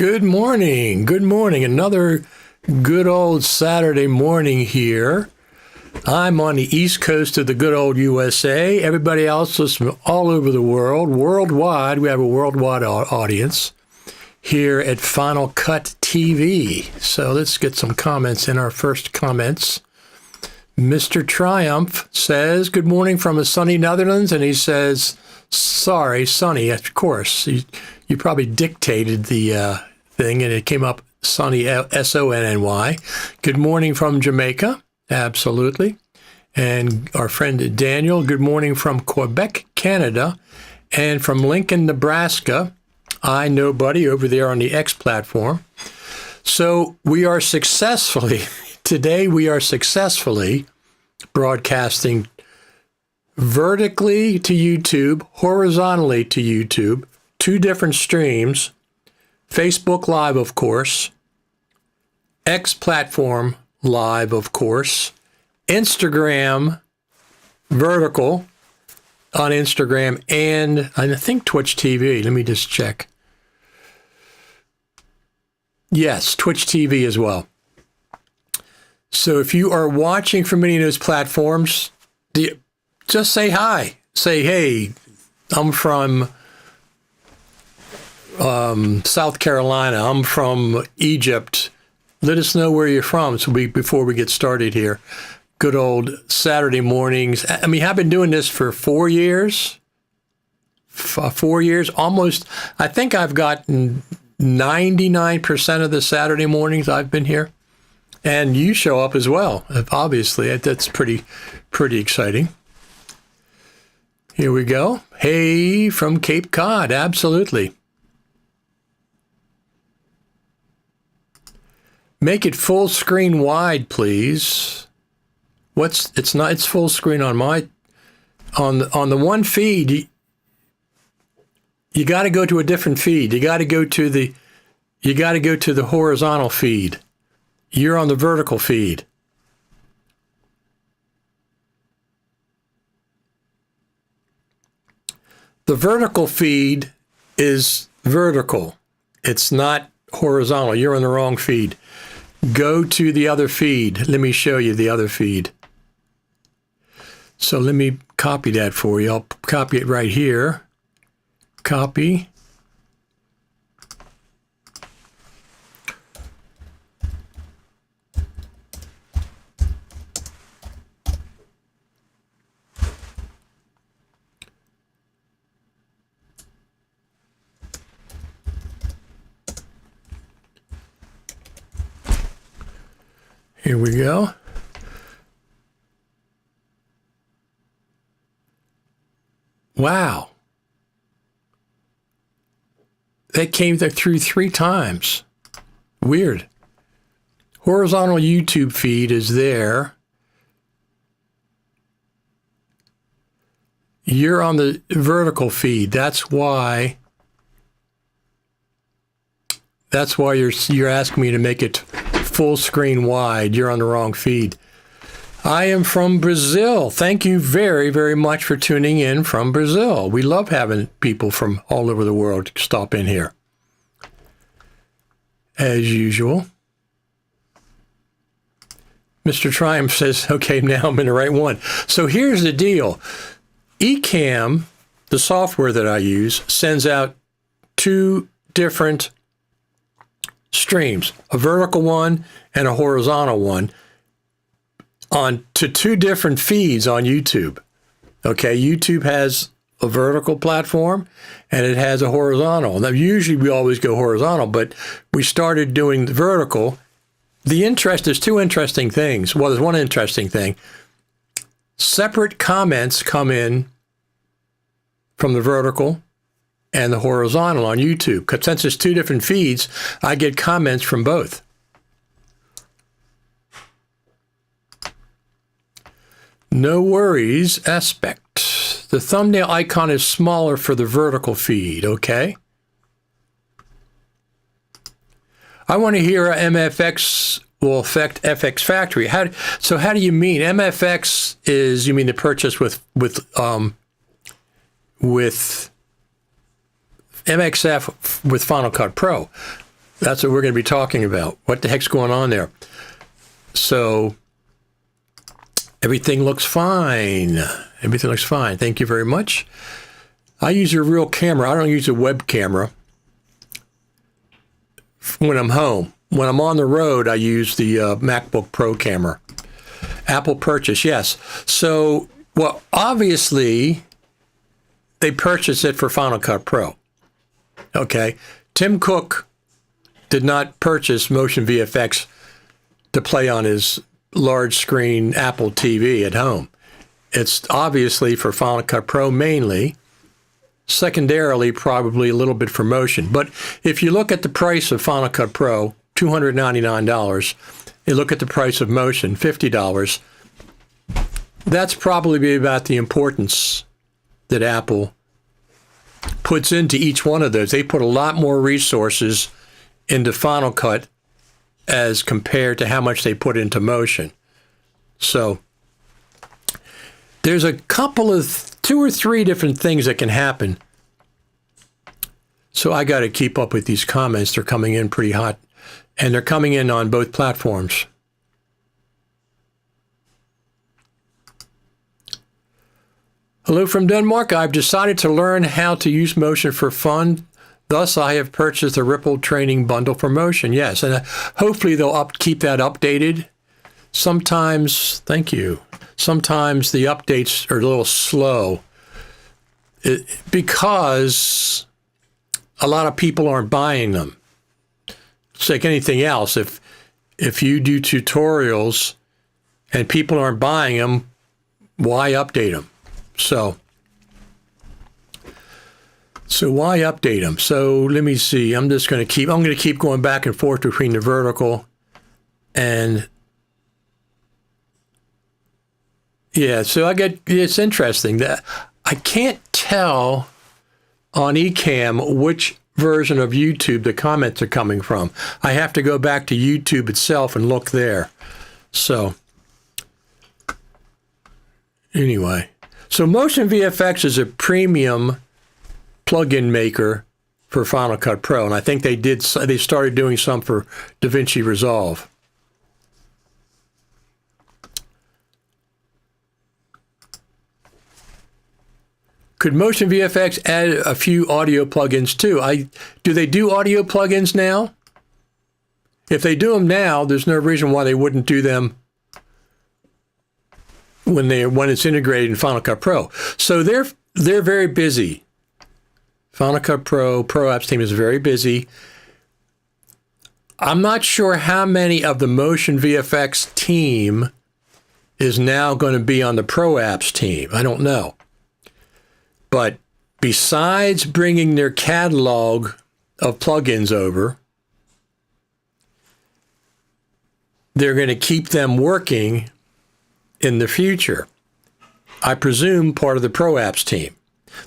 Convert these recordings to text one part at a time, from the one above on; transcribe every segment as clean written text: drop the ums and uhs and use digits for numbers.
Good morning. Good morning. Another good old Saturday morning here. I'm on the East Coast of the good old USA. Everybody else is from all over the world, worldwide. We have a worldwide audience here at Final Cut TV. So let's get some comments in. Our first comments. Mr. Triumph says, good morning from the sunny Netherlands. And he says, sorry, sunny, of course. You probably dictated the thing and it came up sunny, S-O-N-N-Y. Good morning from Jamaica. Absolutely. And our friend Daniel, good morning from Quebec, Canada. And from Lincoln, Nebraska, I know Buddy over there on the X platform. So today we are successfully broadcasting vertically to YouTube, horizontally to YouTube, two different streams, Facebook Live, of course, X platform Live, of course, Instagram vertical on Instagram, and I think Twitch TV. Let me just check. Yes, Twitch TV as well. So if you are watching from any of those platforms, just say hi. Say, hey, I'm from South Carolina. I'm from Egypt. Let us know where you're from before we get started here. Good old Saturday mornings. I mean, I've been doing this for 4 years. 4 years, almost. I think I've gotten 99% of the Saturday mornings I've been here. And you show up as well. Obviously, that's pretty exciting. Here we go. Hey, from Cape Cod. Absolutely. Make it full screen wide, please. It's full screen on on the one feed. You got to go to a different feed. You got to go to the horizontal feed. You're on the vertical feed. The vertical feed is vertical. It's not horizontal. You're on the wrong feed. Go to the other feed. Let me show you the other feed. So let me copy that for you. I'll copy it right here. Copy. Here we go. Wow. That came through 3 times. Weird. Horizontal YouTube feed is there. You're on the vertical feed. That's why you're asking me to make it full screen wide. You're on the wrong feed. I am from Brazil. Thank you very, very much for tuning in from Brazil. We love having people from all over the world stop in here. As usual. Mr. Triumph says, okay, now I'm in the right one. So here's the deal. Ecamm, the software that I use, sends out 2 different streams, a vertical one and a horizontal one, to 2 different feeds on YouTube. Okay, YouTube has a vertical platform and it has a horizontal. Now, usually we always go horizontal, but we started doing the vertical. There's 2 interesting things. Well, there's one interesting thing. Separate comments come in from the vertical and the horizontal on YouTube. Because since it's 2 different feeds, I get comments from both. No worries, aspect. The thumbnail icon is smaller for the vertical feed, okay? I want to hear MFX will affect FX Factory. How do you mean? MFX is, you mean the purchase with MXF with Final Cut Pro. That's what we're going to be talking about. What the heck's going on there? So everything looks fine. Everything looks fine. Thank you very much. I use a real camera. I don't use a web camera when I'm home. When I'm on the road, I use the MacBook Pro camera. Apple purchase, yes. So, well, obviously, they purchased it for Final Cut Pro. Okay. Tim Cook did not purchase Motion VFX to play on his large screen Apple TV at home. It's obviously for Final Cut Pro mainly. Secondarily, probably a little bit for Motion. But if you look at the price of Final Cut Pro, $299, you look at the price of Motion, $50, that's probably about the importance that Apple puts into each one of those. They put a lot more resources into Final Cut as compared to how much they put into Motion. So there's a couple of 2 or 3 different things that can happen. So I got to keep up with these comments. They're coming in pretty hot, and they're coming in on both platforms. Hello from Denmark. I've decided to learn how to use Motion for fun. Thus, I have purchased a Ripple training bundle for Motion. Yes, and hopefully they'll keep that updated. Sometimes, thank you. Sometimes the updates are a little slow because a lot of people aren't buying them. It's like anything else. If you do tutorials and people aren't buying them, why update them? So why update them? So let me see. I'm going to keep going back and forth between the vertical and yeah. So it's interesting that I can't tell on Ecamm which version of YouTube the comments are coming from. I have to go back to YouTube itself and look there. So anyway. So Motion VFX is a premium plugin maker for Final Cut Pro, and I think they started doing some for DaVinci Resolve. Could Motion VFX add a few audio plugins too? Do they do audio plugins now? If they do them now, there's no reason why they wouldn't do them when it's integrated in Final Cut Pro. So they're very busy. Final Cut Pro Apps team is very busy. I'm not sure how many of the Motion VFX team is now going to be on the Pro Apps team. I don't know. But besides bringing their catalog of plugins over, they're going to keep them working in the future. I presume part of the Pro Apps team.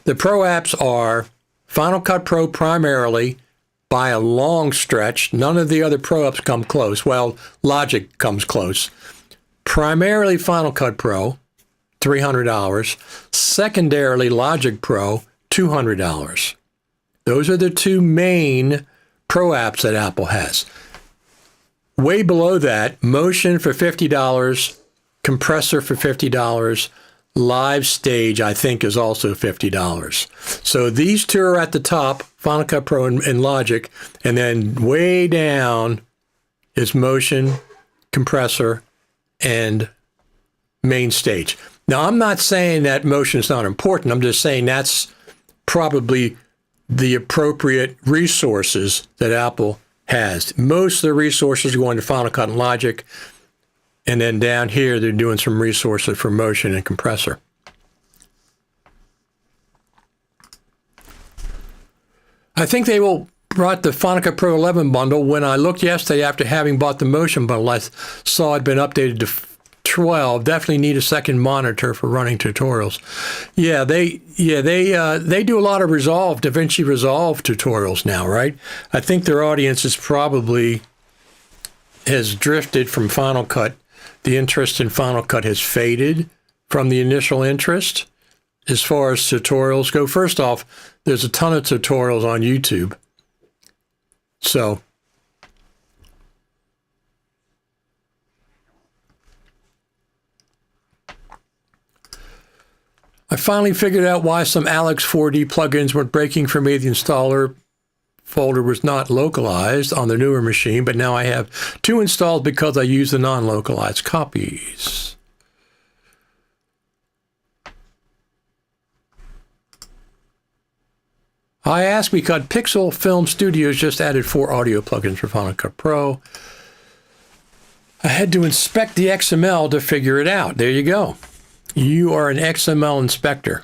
The Pro Apps are Final Cut Pro primarily by a long stretch. None of the other Pro Apps come close. Well, Logic comes close. Primarily Final Cut Pro, $300. Secondarily, Logic Pro, $200. Those are the 2 main Pro Apps that Apple has. Way below that, Motion for $50, Compressor for $50, Live Stage, I think, is also $50. So these 2 are at the top, Final Cut Pro and Logic, and then way down is Motion, Compressor, and Main Stage. Now, I'm not saying that Motion is not important. I'm just saying that's probably the appropriate resources that Apple has. Most of the resources are going to Final Cut and Logic. And then down here, they're doing some resources for Motion and Compressor. I think they will brought the Final Cut Pro 11 bundle. When I looked yesterday after having bought the Motion bundle, I saw it had been updated to 12. Definitely need a second monitor for running tutorials. They do a lot of DaVinci Resolve tutorials now, right? I think their audience is probably has drifted from Final Cut. The interest in Final Cut has faded from the initial interest as far as tutorials go. First off, there's a ton of tutorials on YouTube. So I finally figured out why some Alex 4D plugins weren't breaking for me. The installer folder was not localized on the newer machine, but now I have 2 installed because I use the non-localized copies. I asked because Pixel Film Studios just added 4 audio plugins for Final Cut Pro. I had to inspect the XML to figure it out. There you go. You are an XML inspector.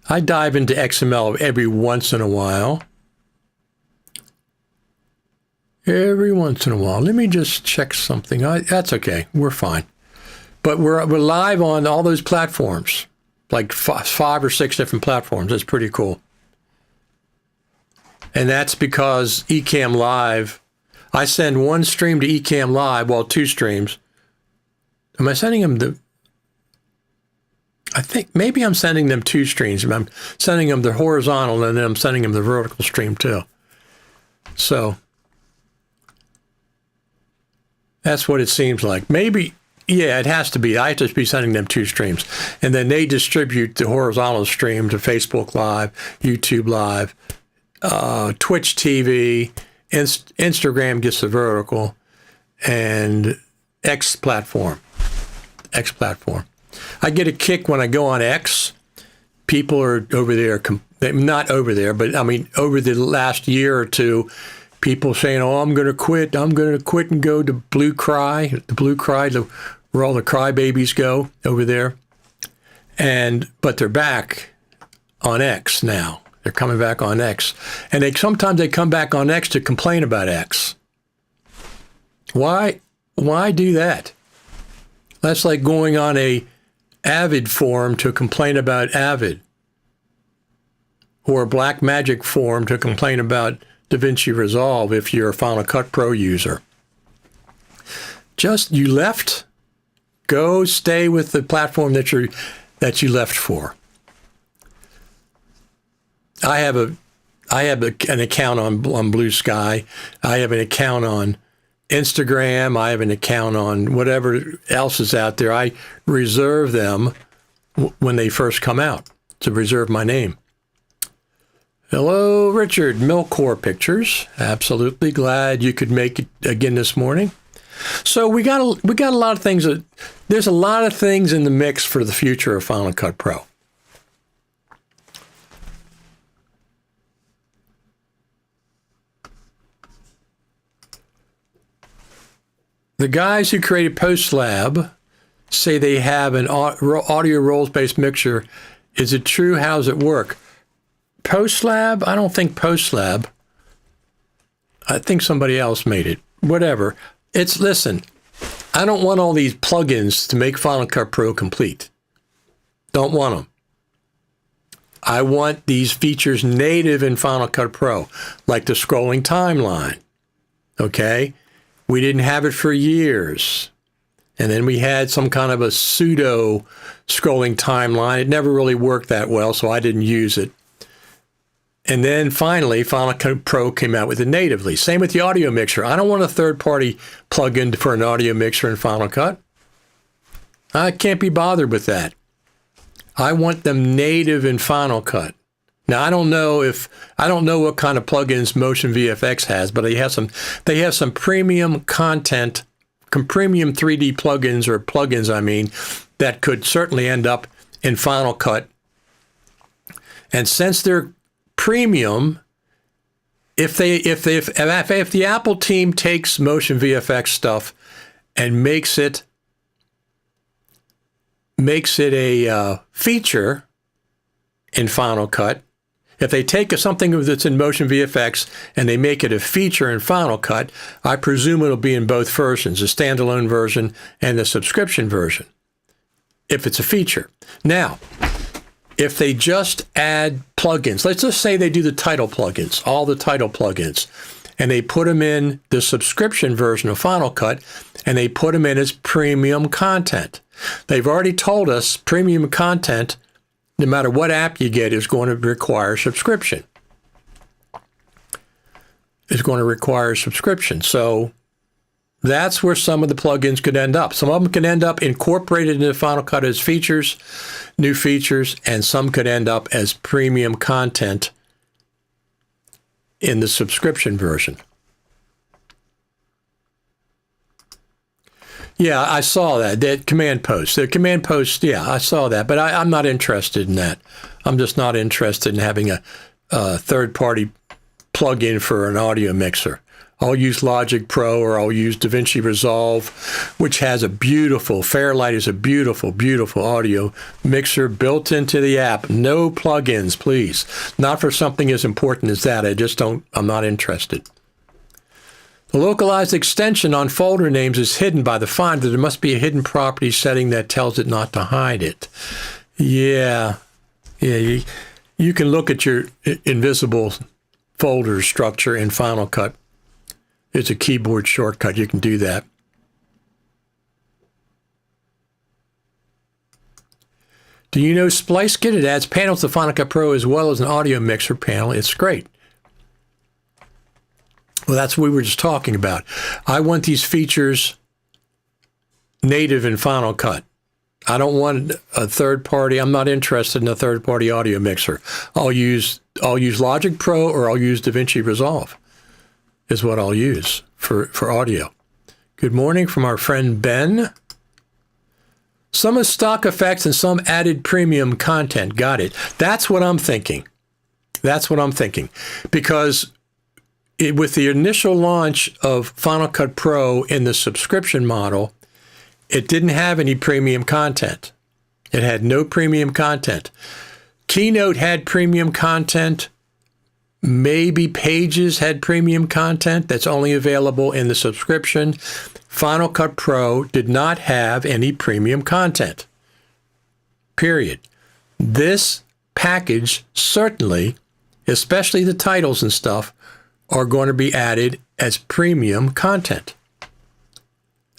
I dive into XML every once in a while. Every once in a while. Let me just check something. That's okay. We're fine. But we're live on all those platforms, like 5 or 6 different platforms. That's pretty cool. And that's because Ecamm Live, I send 1 stream to Ecamm Live, well, 2 streams. Am I sending them I think maybe I'm sending them 2 streams. I'm sending them the horizontal, and then I'm sending them the vertical stream too. So that's what it seems like. Maybe, yeah, it has to be. I have to be sending them 2 streams. And then they distribute the horizontal stream to Facebook Live, YouTube Live, Twitch TV, Instagram gets the vertical, and X platform. I get a kick when I go on X. People are over there, not over there, but I mean, over the last year or 2, people saying, oh, I'm going to quit. I'm going to quit and go to Blue Cry, where all the crybabies go over there. But they're back on X now. They're coming back on X. And sometimes they come back on X to complain about X. Why do that? That's like going on a Avid forum to complain about Avid, or a Blackmagic forum to complain about DaVinci Resolve if you're a Final Cut Pro user. You left, go stay with the platform that you left for. I have an account on Blue Sky. I have an account on Instagram. I have an account on whatever else is out there. I reserve them when they first come out to reserve my name. Hello, Richard. Milcor Pictures. Absolutely glad you could make it again this morning. So we got a lot of things. There's a lot of things in the mix for the future of Final Cut Pro. The guys who created PostLab say they have an audio roles-based mixer. Is it true? How does it work? PostLab? I don't think PostLab. I think somebody else made it. Whatever. Listen, I don't want all these plugins to make Final Cut Pro complete. Don't want them. I want these features native in Final Cut Pro, like the scrolling timeline. Okay? We didn't have it for years. And then we had some kind of a pseudo scrolling timeline. It never really worked that well, so I didn't use it. And then finally, Final Cut Pro came out with it natively. Same with the audio mixer. I don't want a third-party plugin for an audio mixer in Final Cut. I can't be bothered with that. I want them native in Final Cut. Now, I don't know what kind of plugins Motion VFX has, but they have some premium content, premium 3D plugins, that could certainly end up in Final Cut. And since they're premium, if the Apple team takes Motion VFX stuff and makes it a feature in Final Cut, if they take something that's in Motion VFX and they make it a feature in Final Cut, I presume it'll be in both versions, the standalone version and the subscription version, if it's a feature. Now, if they just add plugins, let's just say they do the title plugins, all the title plugins, and they put them in the subscription version of Final Cut, and they put them in as premium content. They've already told us premium content, no matter what app you get, is going to require subscription. It's going to require subscription. So That's where some of the plugins could end up. Some of them could end up incorporated into Final Cut as features, new features, and some could end up as premium content in the subscription version. Yeah, I saw that. That command post. The command post, yeah, I saw that. But I'm not interested in that. I'm just not interested in having a third-party plug-in for an audio mixer. I'll use Logic Pro or I'll use DaVinci Resolve, which has a beautiful, Fairlight is a beautiful, beautiful audio mixer built into the app. No plugins, please. Not for something as important as that. I'm not interested. The localized extension on folder names is hidden by the Finder. There must be a hidden property setting that tells it not to hide it. Yeah. You can look at your invisible folder structure in Final Cut. It's a keyboard shortcut. You can do that. Do you know SpliceKit? It adds panels to Final Cut Pro as well as an audio mixer panel. It's great. Well, that's what we were just talking about. I want these features native in Final Cut. I don't want a third party. I'm not interested in a third party audio mixer. I'll use Logic Pro or I'll use DaVinci Resolve is what I'll use for audio. Good morning from our friend Ben. Some is stock effects and some added premium content. Got it. That's what I'm thinking. Because with the initial launch of Final Cut Pro in the subscription model, it didn't have any premium content. It had no premium content. Keynote had premium content. Maybe Pages had premium content that's only available in the subscription. Final Cut Pro did not have any premium content. Period. This package certainly, especially the titles and stuff, are going to be added as premium content.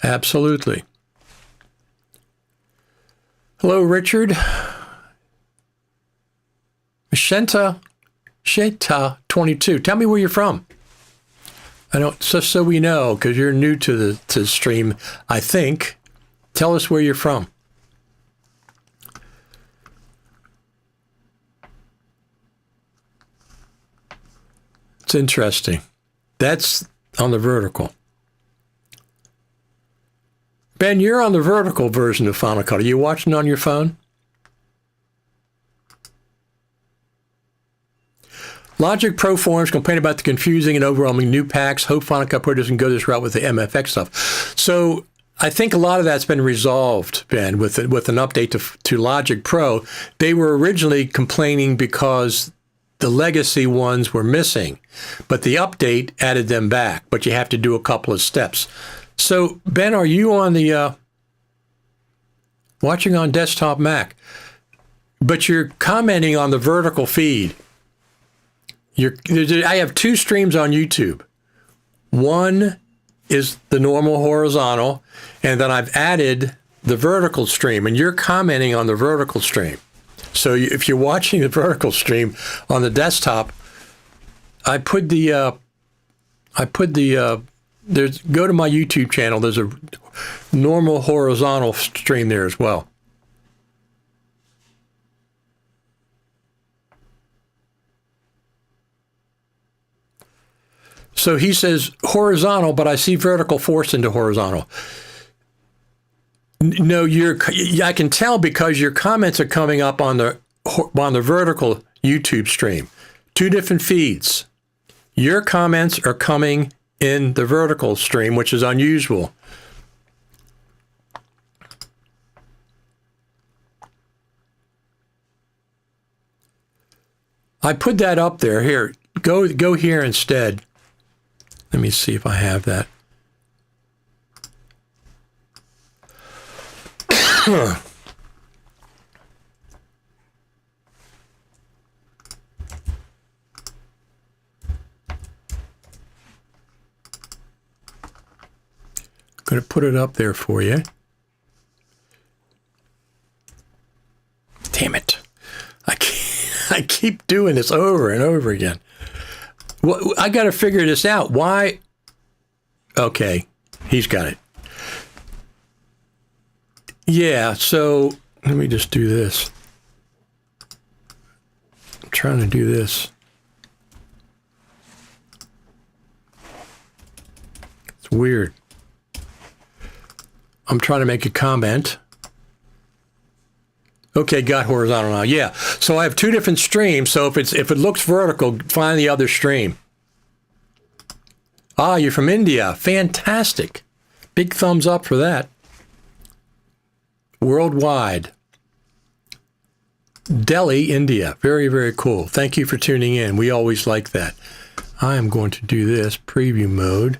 Absolutely. Hello, Richard. Sheta 22. Tell me where you're from. I don't, just so we know, because you're new to the stream, I think. Tell us where you're from. It's interesting. That's on the vertical. Ben, you're on the vertical version of Final Cut. Are you watching on your phone? Logic Pro forums complain about the confusing and overwhelming new packs. Hope Final Cut Pro doesn't go this route with the MFX stuff. So I think a lot of that's been resolved, Ben, with an update to Logic Pro. They were originally complaining because the legacy ones were missing, but the update added them back. But you have to do a couple of steps. So, Ben, are you on the watching on desktop Mac? But you're commenting on the vertical feed. I have two streams on YouTube. One is the normal horizontal, and then I've added the vertical stream, and you're commenting on the vertical stream. So if you're watching the vertical stream on the desktop, go to my YouTube channel. There's a normal horizontal stream there as well. So he says horizontal, but I see vertical forced into horizontal. No, I can tell because your comments are coming up on the vertical YouTube stream. Two different feeds. Your comments are coming in the vertical stream, which is unusual. I put that up there. Here, go here instead. Let me see if I have that. Going to put it up there for you. Damn it. I keep doing this over and over again. Well, I got to figure this out. Why? Okay, He's got it. Yeah, so let me just do this. I'm trying to do this. It's weird. I'm trying to make a comment. Okay, got horizontal now. Yeah, so I have two different streams. So if it looks vertical, find the other stream. Ah, you're from India. Fantastic. Big thumbs up for that. Worldwide. Delhi, India. Very, very cool. Thank you for tuning in. We always like that. I am going to do this preview mode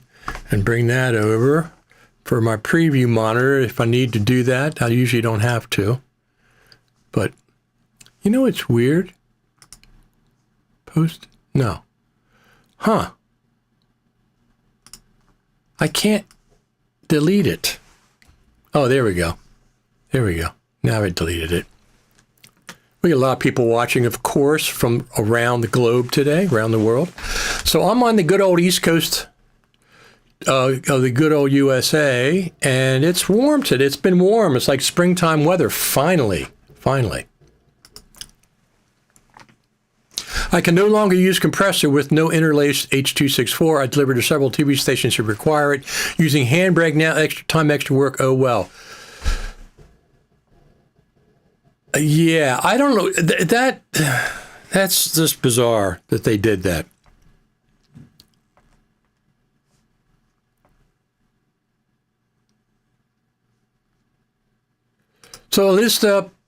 and bring that over for my preview monitor if I need to do that. I usually don't have to. But, you know, it's weird. Post? No. Huh. I can't delete it. Oh, there we go. There we go. Now I deleted it. We got a lot of people watching, of course, from around the globe today, around the world. So I'm on the good old East Coast of the good old USA, and it's warm today. It's been warm. It's like springtime weather, finally. Finally. I can no longer use compressor with no interlaced H.264. I delivered to several TV stations who require it. Using handbrake now, extra time, extra work. Oh, well. Yeah, I don't know. That's just bizarre that they did that. So this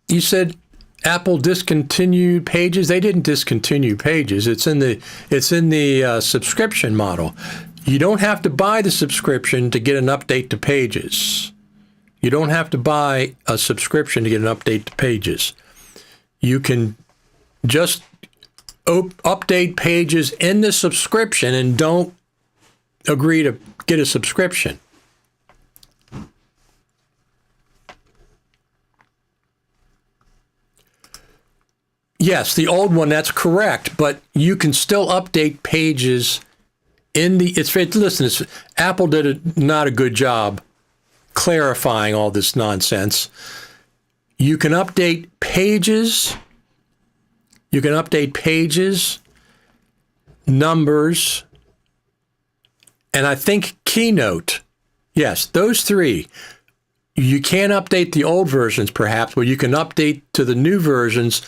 you said Apple discontinued Pages. They didn't discontinue Pages. It's in the subscription model. You don't have to buy the subscription to get an update to Pages. You don't have to buy a subscription to get an update to Pages. You can just update Pages in the subscription and don't agree to get a subscription. Yes, the old one, that's correct, but you can still update Pages in the, listen, Apple did not a good job clarifying all this nonsense. You can update Pages, Numbers, and I think Keynote. Yes, those three. You can't update the old versions perhaps, but you can update to the new versions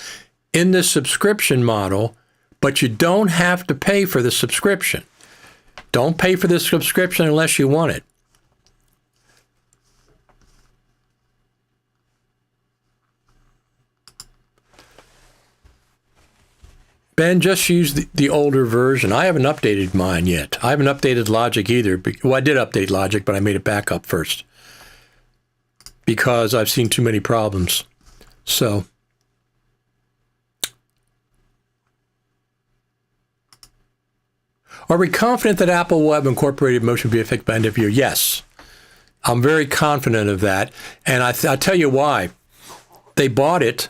in the subscription model, but you don't have to pay for the subscription. Don't pay for the subscription unless you want it. Ben, just use the older version. I haven't updated mine yet. I haven't updated Logic either. Well, I did update Logic, but I made it back up first because I've seen too many problems. So, are we confident that Apple will have incorporated motion VFX by end of year? Yes, I'm very confident of that. And I'll tell you why. They bought it.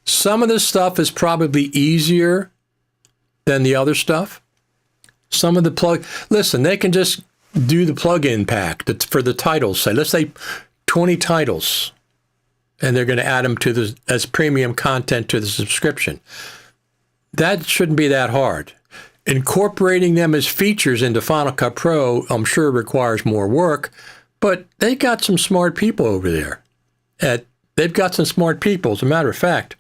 Some of this stuff is probably easier than the other stuff. Some of the listen, they can just do the plug-in pack for the titles. Say, let's say 20 titles, and they're going to add them to as premium content to the subscription. That shouldn't be that hard. Incorporating them as features into Final Cut Pro, I'm sure requires more work, but they got some smart people over there. They've got some smart people, as a matter of fact.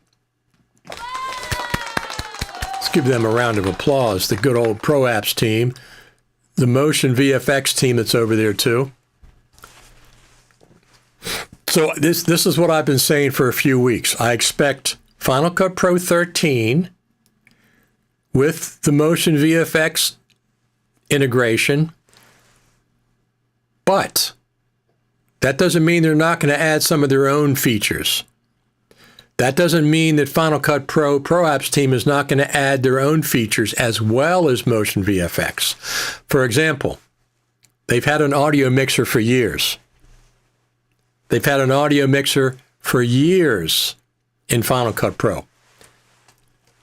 Let's give them a round of applause. The good old Pro Apps team, the Motion VFX team that's over there too. So this is what I've been saying for a few weeks. I expect Final Cut Pro 13 with the Motion VFX integration, but that doesn't mean they're not going to add some of their own features. That doesn't mean that Final Cut Pro Apps team is not going to add their own features as well as Motion VFX. For example, they've had an audio mixer for years. They've had an audio mixer for years in Final Cut Pro.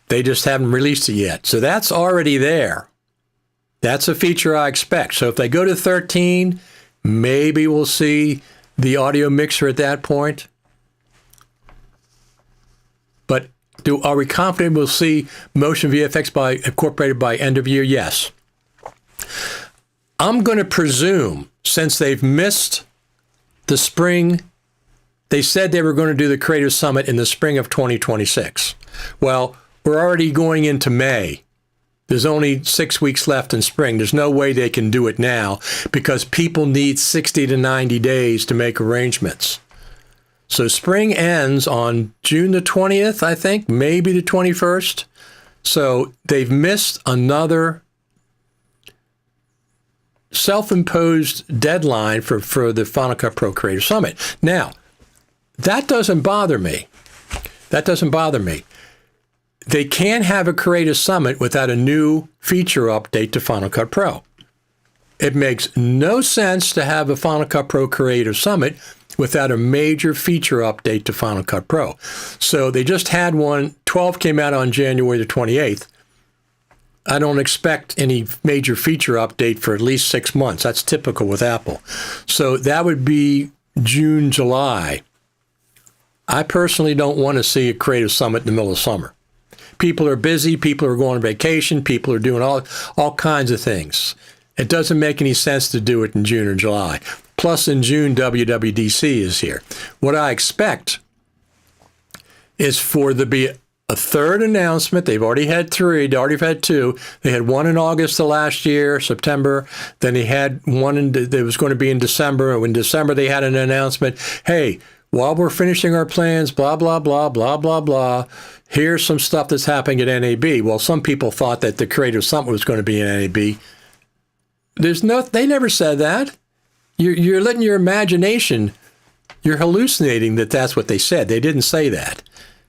They just haven't released it yet. So that's already there. That's a feature I expect. So if they go to 13, Maybe we'll see the audio mixer at that point. But are we confident we'll see Motion VFX incorporated by end of year? Yes. I'm going to presume, since they've missed the spring, they said they were going to do the Creator Summit in the spring of 2026. Well, we're already going into May. There's only 6 weeks left in spring. There's no way they can do it now because people need 60 to 90 days to make arrangements. So spring ends on June the 20th, I think, maybe the 21st. So they've missed another self-imposed deadline for the Final Cut Pro Creator Summit. Now, that doesn't bother me. That doesn't bother me. They can't have a Creator Summit without a new feature update to Final Cut Pro. It makes no sense to have a Final Cut Pro Creator Summit without a major feature update to Final Cut Pro. So they just had one. 12 came out on January the 28th. I don't expect any major feature update for at least 6 months. That's typical with Apple. So that would be June, July. I personally don't want to see a Creative Summit in the middle of summer. People are busy. People are going on vacation. People are doing all kinds of things. It doesn't make any sense to do it in June or July. Plus, in June, WWDC is here. What I expect is for there to be a third announcement. They've already had 3. They already had 2. They had one in August of last year, September. Then they had one that was going to be in December. And in December, they had an announcement. Hey, while we're finishing our plans, blah, blah, blah, blah, blah, blah, here's some stuff that's happening at NAB. Well, some people thought that the Creative Summit was going to be in NAB. They never said that. You're letting your imagination, you're hallucinating that that's what they said. They didn't say that.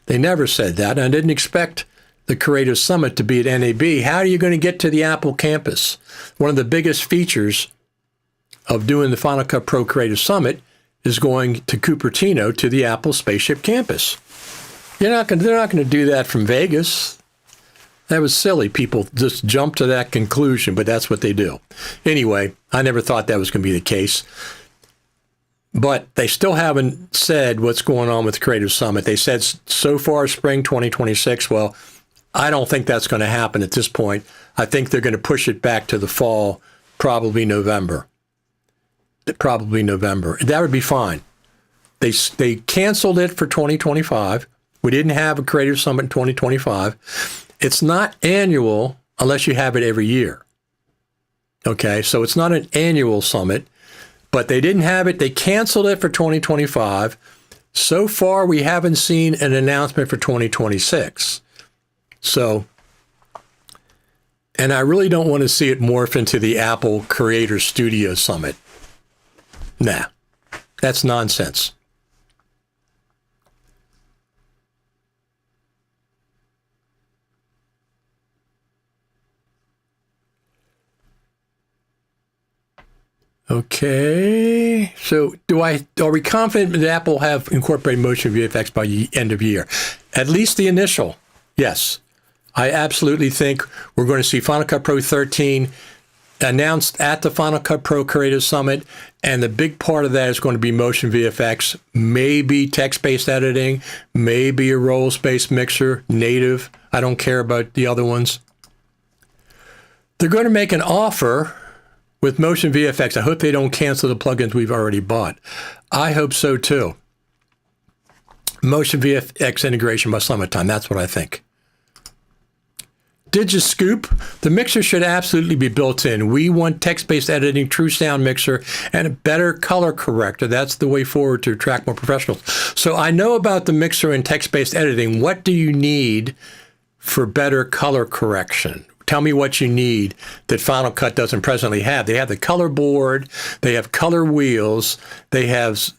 They never said that. And I didn't expect the Creative Summit to be at NAB. How are you going to get to the Apple campus? One of the biggest features of doing the Final Cut Pro Creative Summit is going to Cupertino to the Apple Spaceship campus. They're not going to do that from Vegas. That was silly. People just jump to that conclusion, but that's what they do. Anyway, I never thought that was going to be the case. But they still haven't said what's going on with the Creative Summit. They said so far spring 2026. Well, I don't think that's going to happen at this point. I think they're going to push it back to the fall, probably November. Probably November. That would be fine. They canceled it for 2025. We didn't have a Creative Summit in 2025. It's not annual unless you have it every year. Okay, so it's not an annual summit, but they didn't have it. They canceled it for 2025. So far, we haven't seen an announcement for 2026. So, and I really don't want to see it morph into the Apple Creator Studio Summit. Nah, that's nonsense. Okay, so are we confident that Apple have incorporated Motion VFX by the end of year? At least the initial, yes. I absolutely think we're going to see Final Cut Pro 13 announced at the Final Cut Pro Creative Summit, and the big part of that is going to be Motion VFX, maybe text-based editing, maybe a roles-based mixer, native. I don't care about the other ones. They're going to make an offer with Motion VFX. I hope they don't cancel the plugins we've already bought. I hope so too. Motion VFX integration by summertime. That's what I think. Digiscoop, the mixer should absolutely be built in. We want text-based editing, true sound mixer, and a better color corrector. That's the way forward to attract more professionals. So I know about the mixer and text-based editing. What do you need for better color correction? Tell me what you need that Final Cut doesn't presently have. They have the color board. They have color wheels. They have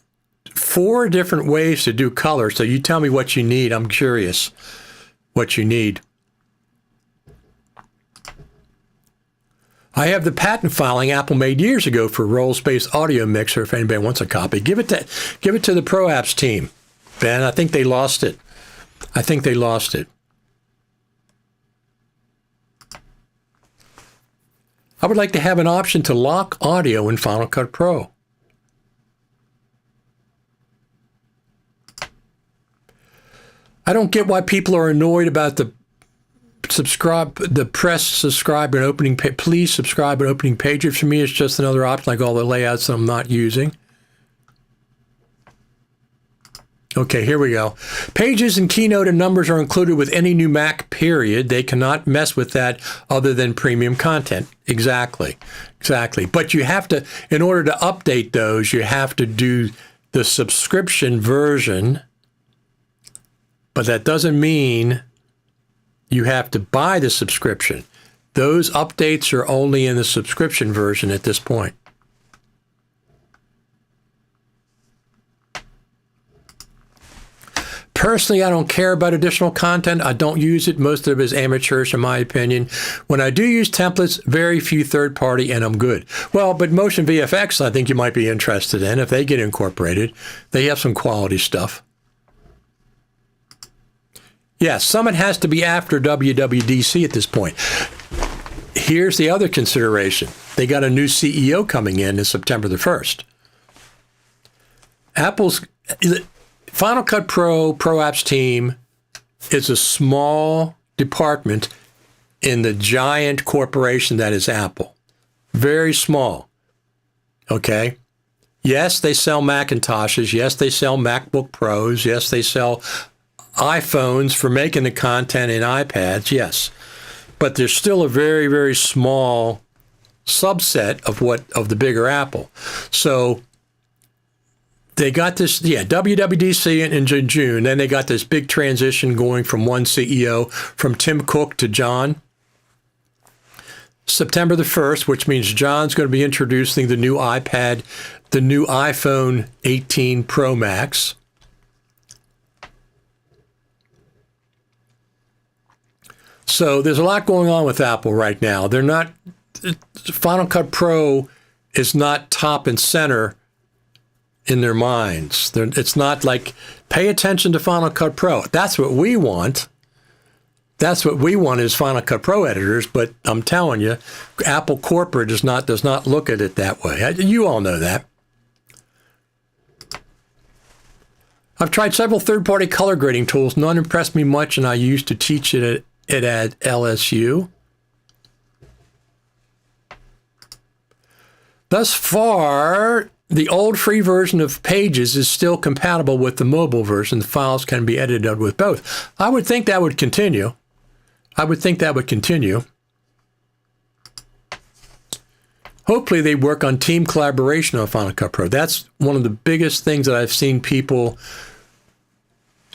4 different ways to do color. So you tell me what you need. I'm curious what you need. I have the patent filing Apple made years ago for roles-based audio mixer. If anybody wants a copy, give it to the Pro Apps team. Ben, I think they lost it. I would like to have an option to lock audio in Final Cut Pro. I don't get why people are annoyed about the press, subscribe, and opening page. Please subscribe and opening pages. For me, it's just another option, like all the layouts that I'm not using. Okay, here we go. Pages and keynote and numbers are included with any new Mac, period. They cannot mess with that other than premium content. Exactly. But you have to, in order to update those, you have to do the subscription version. But that doesn't mean you have to buy the subscription. Those updates are only in the subscription version at this point. Personally, I don't care about additional content. I don't use it. Most of it is amateurish, in my opinion. When I do use templates, very few third-party, and I'm good. Well, but Motion VFX, I think you might be interested in if they get incorporated. They have some quality stuff. Yeah, Summit has to be after WWDC at this point. Here's the other consideration. They got a new CEO coming in September the 1st. Apple's Final Cut Pro Apps team is a small department in the giant corporation that is Apple. Very small. Okay? Yes, they sell Macintoshes. Yes, they sell MacBook Pros. Yes, they sell iPhones for making the content in iPads. Yes. But there's still a very, very small subset of the bigger Apple. So they got this, WWDC in June. Then they got this big transition going from one CEO, from Tim Cook to John. September the 1st, which means John's going to be introducing the new iPad, the new iPhone 18 Pro Max. So there's a lot going on with Apple right now. Final Cut Pro is not top and center in their minds. It's not like, pay attention to Final Cut Pro. That's what we want. That's what we want as Final Cut Pro editors, but I'm telling you, Apple corporate does not look at it that way. You all know that. I've tried several third-party color grading tools. None impressed me much, and I used to teach it at LSU. Thus far, the old free version of Pages is still compatible with the mobile version. The files can be edited with both. I would think that would continue. Hopefully they work on team collaboration on Final Cut Pro. That's one of the biggest things that I've seen people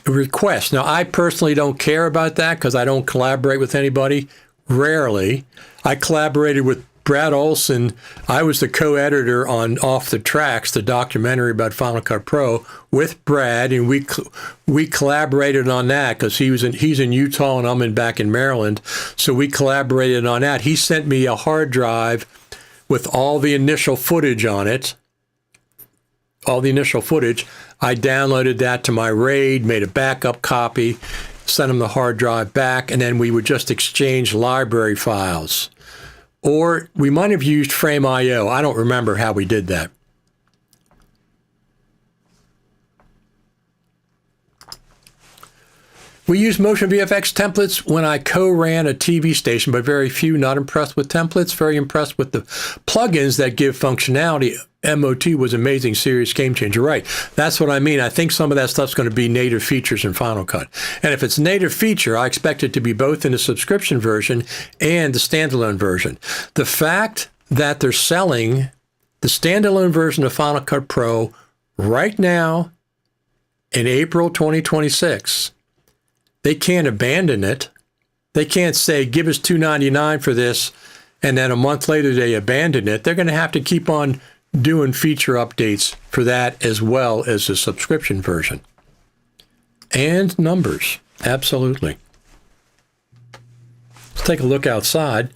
request. Now, I personally don't care about that because I don't collaborate with anybody. Rarely. I collaborated with Brad Olson. I was the co-editor on Off the Tracks, the documentary about Final Cut Pro, with Brad, and we collaborated on that because he's in Utah and I'm back in Maryland, so we collaborated on that. He sent me a hard drive with all the initial footage on it. I downloaded that to my RAID, made a backup copy, sent him the hard drive back, and then we would just exchange library files. Or we might have used Frame.io. I don't remember how we did that. We use Motion VFX templates when I co-ran a TV station, but very few. Not impressed with templates. Very impressed with the plugins that give functionality. MOT was amazing, serious game changer. Right. That's what I mean. I think some of that stuff's going to be native features in Final Cut. And if it's a native feature, I expect it to be both in the subscription version and the standalone version. The fact that they're selling the standalone version of Final Cut Pro right now in April 2026, they can't abandon it. They can't say, give us $299 for this, and then a month later they abandon it. They're going to have to keep on doing feature updates for that as well as the subscription version. And numbers, absolutely. Let's take a look outside.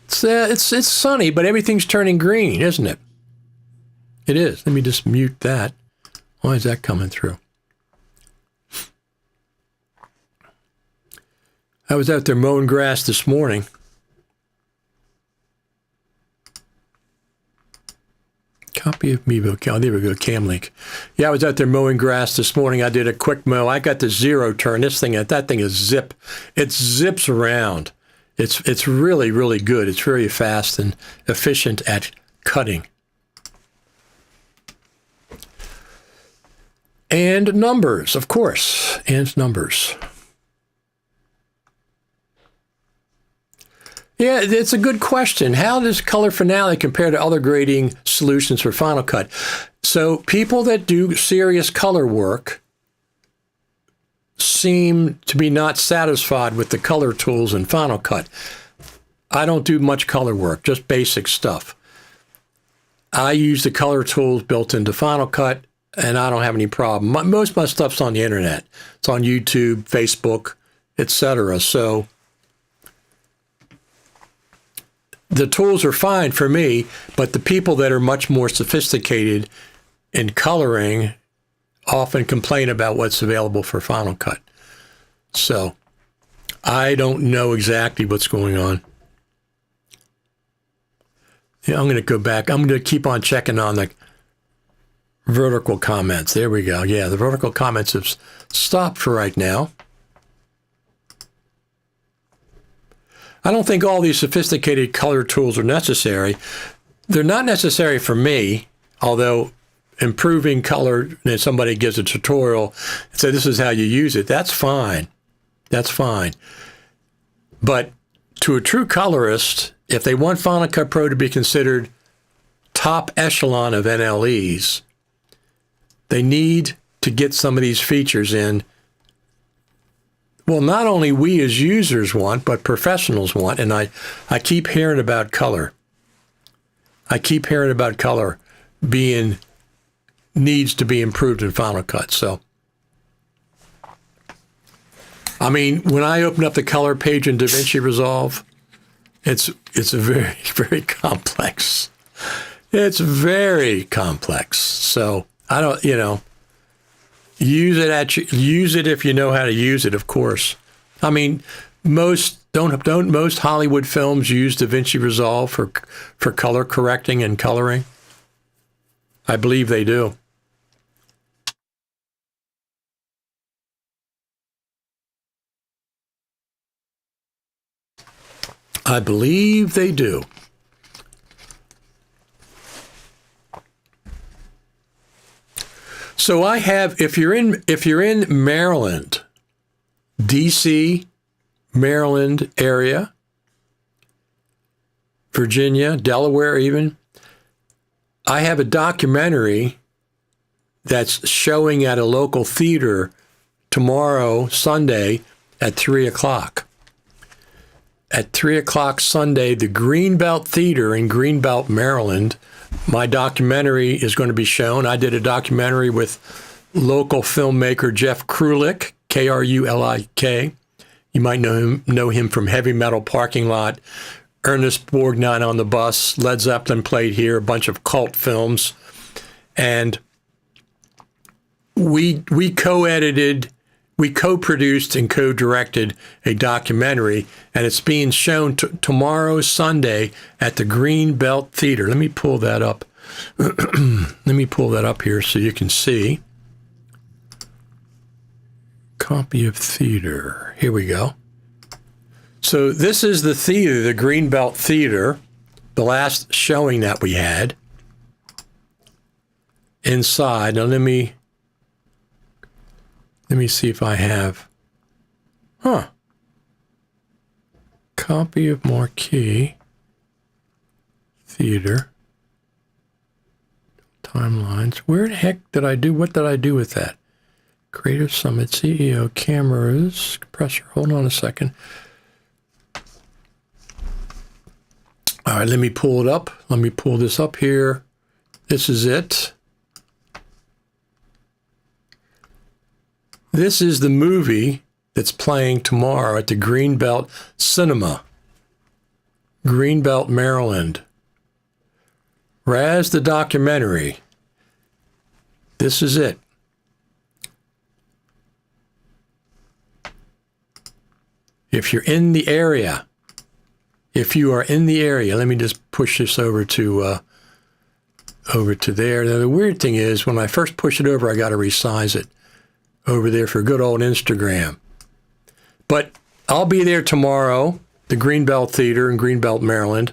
It's sunny, but everything's turning green, isn't it? It is. Let me just mute that. Why is that coming through? I was out there mowing grass this morning. Copy Copy of Mevo. Oh, there we go, Cam link. Yeah, I was out there mowing grass this morning. I did a quick mow. I got the zero turn. That thing is zip. It zips around. It's really, really good. It's very fast and efficient at cutting. And numbers, of course, and numbers. Yeah, it's a good question. How does Color Finale compare to other grading solutions for Final Cut? So people that do serious color work seem to be not satisfied with the color tools in Final Cut. I don't do much color work, just basic stuff. I use the color tools built into Final Cut, and I don't have any problem. Most of my stuff's on the internet. It's on YouTube, Facebook, etc. So the tools are fine for me, but the people that are much more sophisticated in coloring often complain about what's available for Final Cut. So I don't know exactly what's going on. Yeah, I'm going to go back. I'm going to keep on checking on the vertical comments. There we go. Yeah, the vertical comments have stopped for right now. I don't think all these sophisticated color tools are necessary. They're not necessary for me, although improving color, and somebody gives a tutorial and say this is how you use it, that's fine. That's fine. But to a true colorist, if they want Final Cut Pro to be considered top echelon of NLEs, they need to get some of these features in. Well, not only we as users want, but professionals want, and I keep hearing about color. I keep hearing about color needs to be improved in Final Cut. So, I mean, when I open up the color page in DaVinci Resolve, it's very, very complex. It's very complex. So I don't, use it if you know how to use it, of course. I mean, most Hollywood films use DaVinci Resolve for color correcting and coloring? I believe they do. I believe they do. So I have, if you're in Maryland, DC, Maryland area, Virginia, Delaware even, I have a documentary that's showing at a local theater tomorrow, Sunday, at 3 o'clock. At 3 o'clock Sunday, the Greenbelt Theater in Greenbelt, Maryland, my documentary is going to be shown. I did a documentary with local filmmaker Jeff Krulik, K-R-U-L-I-K. You might know him from Heavy Metal Parking Lot, Ernest Borgnine on the Bus, Led Zeppelin played here, a bunch of cult films. And we co-edited, we co-produced and co-directed a documentary, and it's being shown tomorrow, Sunday, at the Greenbelt Theater. Let me pull that up. Let me pull that up here so you can see. Copy of theater. Here we go. So this is the theater, the Greenbelt Theater, the last showing that we had. Inside. Now let me see if I have. Copy of Marquee Theater. Timelines. Where the heck did I do? What did I do with that? Creative Summit, CEO, cameras, compressor. Hold on a second. All right, let me pull it up. Let me pull this up here. This is it. This is the movie that's playing tomorrow at the Greenbelt Cinema, Greenbelt, Maryland. Raz the documentary. This is it. If you're in the area, if you are in the area, let me just push this over to over to there. Now, the weird thing is when I first push it over, I got to resize it over there for good old Instagram. But I'll be there tomorrow, the Greenbelt Theater in Greenbelt, Maryland.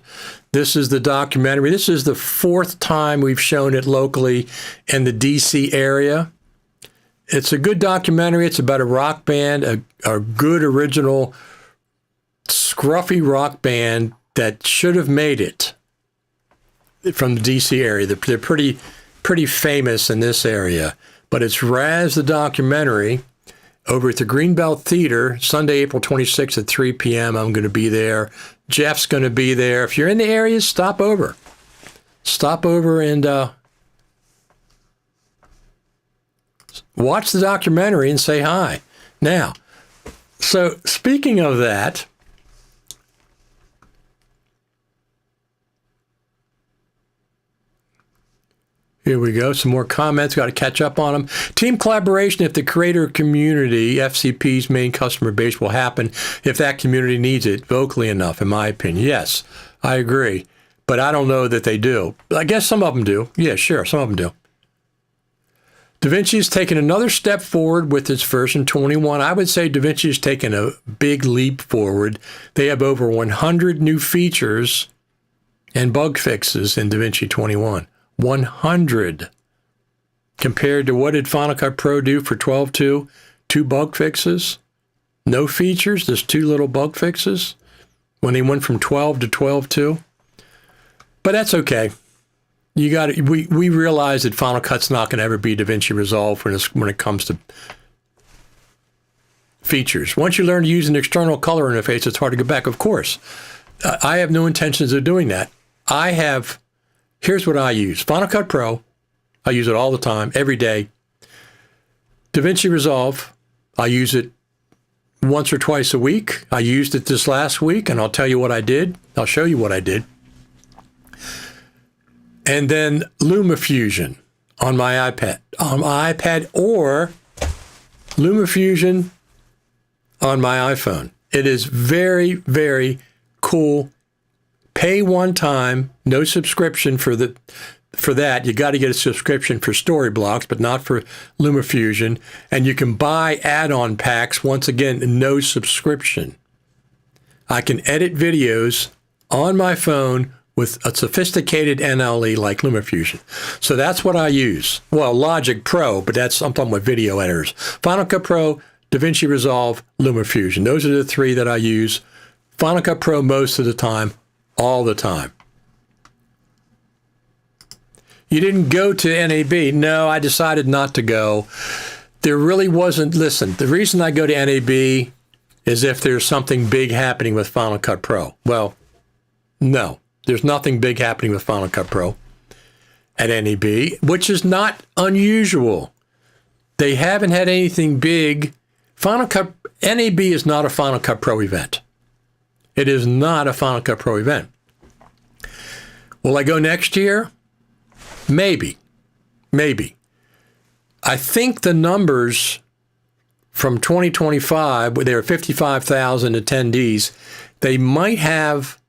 This is the documentary. This is the fourth time we've shown it locally in the D.C. area. It's a good documentary. It's about a rock band, a good original scruffy rock band that should have made it from the D.C. area. They're pretty famous in this area. But it's Raz, the documentary, over at the Greenbelt Theater, Sunday, April 26th at 3 p.m. I'm going to be there. Jeff's going to be there. If you're in the area, stop over. Stop over and watch the documentary and say hi. Now, so speaking of that, here we go. Some more comments. Got to catch up on them. Team collaboration, if the creator community, FCP's main customer base, will happen if that community needs it vocally enough, in my opinion. Yes, I agree. But I don't know that they do. I guess some of them do. Yeah, sure. Some of them do. DaVinci has taken another step forward with its version 21. I would say DaVinci has taken a big leap forward. They have over 100 new features and bug fixes in DaVinci 21. 100 compared to what did Final Cut Pro do for 12.2? 2 bug fixes, no features, just 2 little bug fixes when they went from 12 to 12.2. But that's okay. You got it. We realize that Final Cut's not going to ever be DaVinci Resolve when it comes to features. Once you learn to use an external color interface, it's hard to go back. Of course, I have no intentions of doing that. Here's what I use. Final Cut Pro, I use it all the time, every day. DaVinci Resolve, I use it once or twice a week. I used it this last week, and I'll tell you what I did. I'll show you what I did. And then LumaFusion on my iPad, or LumaFusion on my iPhone. It is very, very cool. Pay one time, no subscription for that. You got to get a subscription for Storyblocks, but not for LumaFusion. And you can buy add-on packs. Once again, no subscription. I can edit videos on my phone with a sophisticated NLE like LumaFusion. So that's what I use. Well, Logic Pro, but I'm talking about video editors. Final Cut Pro, DaVinci Resolve, LumaFusion. Those are the 3 that I use. Final Cut Pro most of the time. All the time. You didn't go to NAB. No, I decided not to go. There really wasn't. Listen, the reason I go to NAB is if there's something big happening with Final Cut Pro. Well, no, there's nothing big happening with Final Cut Pro at NAB, which is not unusual. They haven't had anything big. NAB is not a Final Cut Pro event. It is not a Final Cut Pro event. Will I go next year? Maybe. I think the numbers from 2025, where there are 55,000 attendees, they might have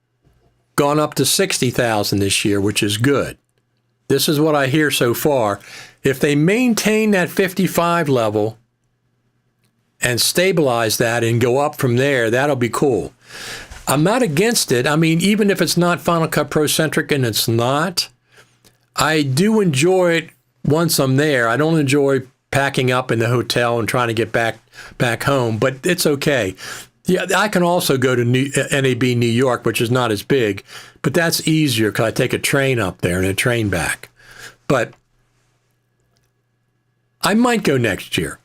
gone up to 60,000 this year, which is good. This is what I hear so far. If they maintain that 55 level and stabilize that and go up from there, that'll be cool. I'm not against it. I mean, even if it's not Final Cut Pro centric, and it's not, I do enjoy it once I'm there. I don't enjoy packing up in the hotel and trying to get back home, but it's okay. Yeah, I can also go to NAB New York, which is not as big, but that's easier because I take a train up there and a train back. But I might go next year.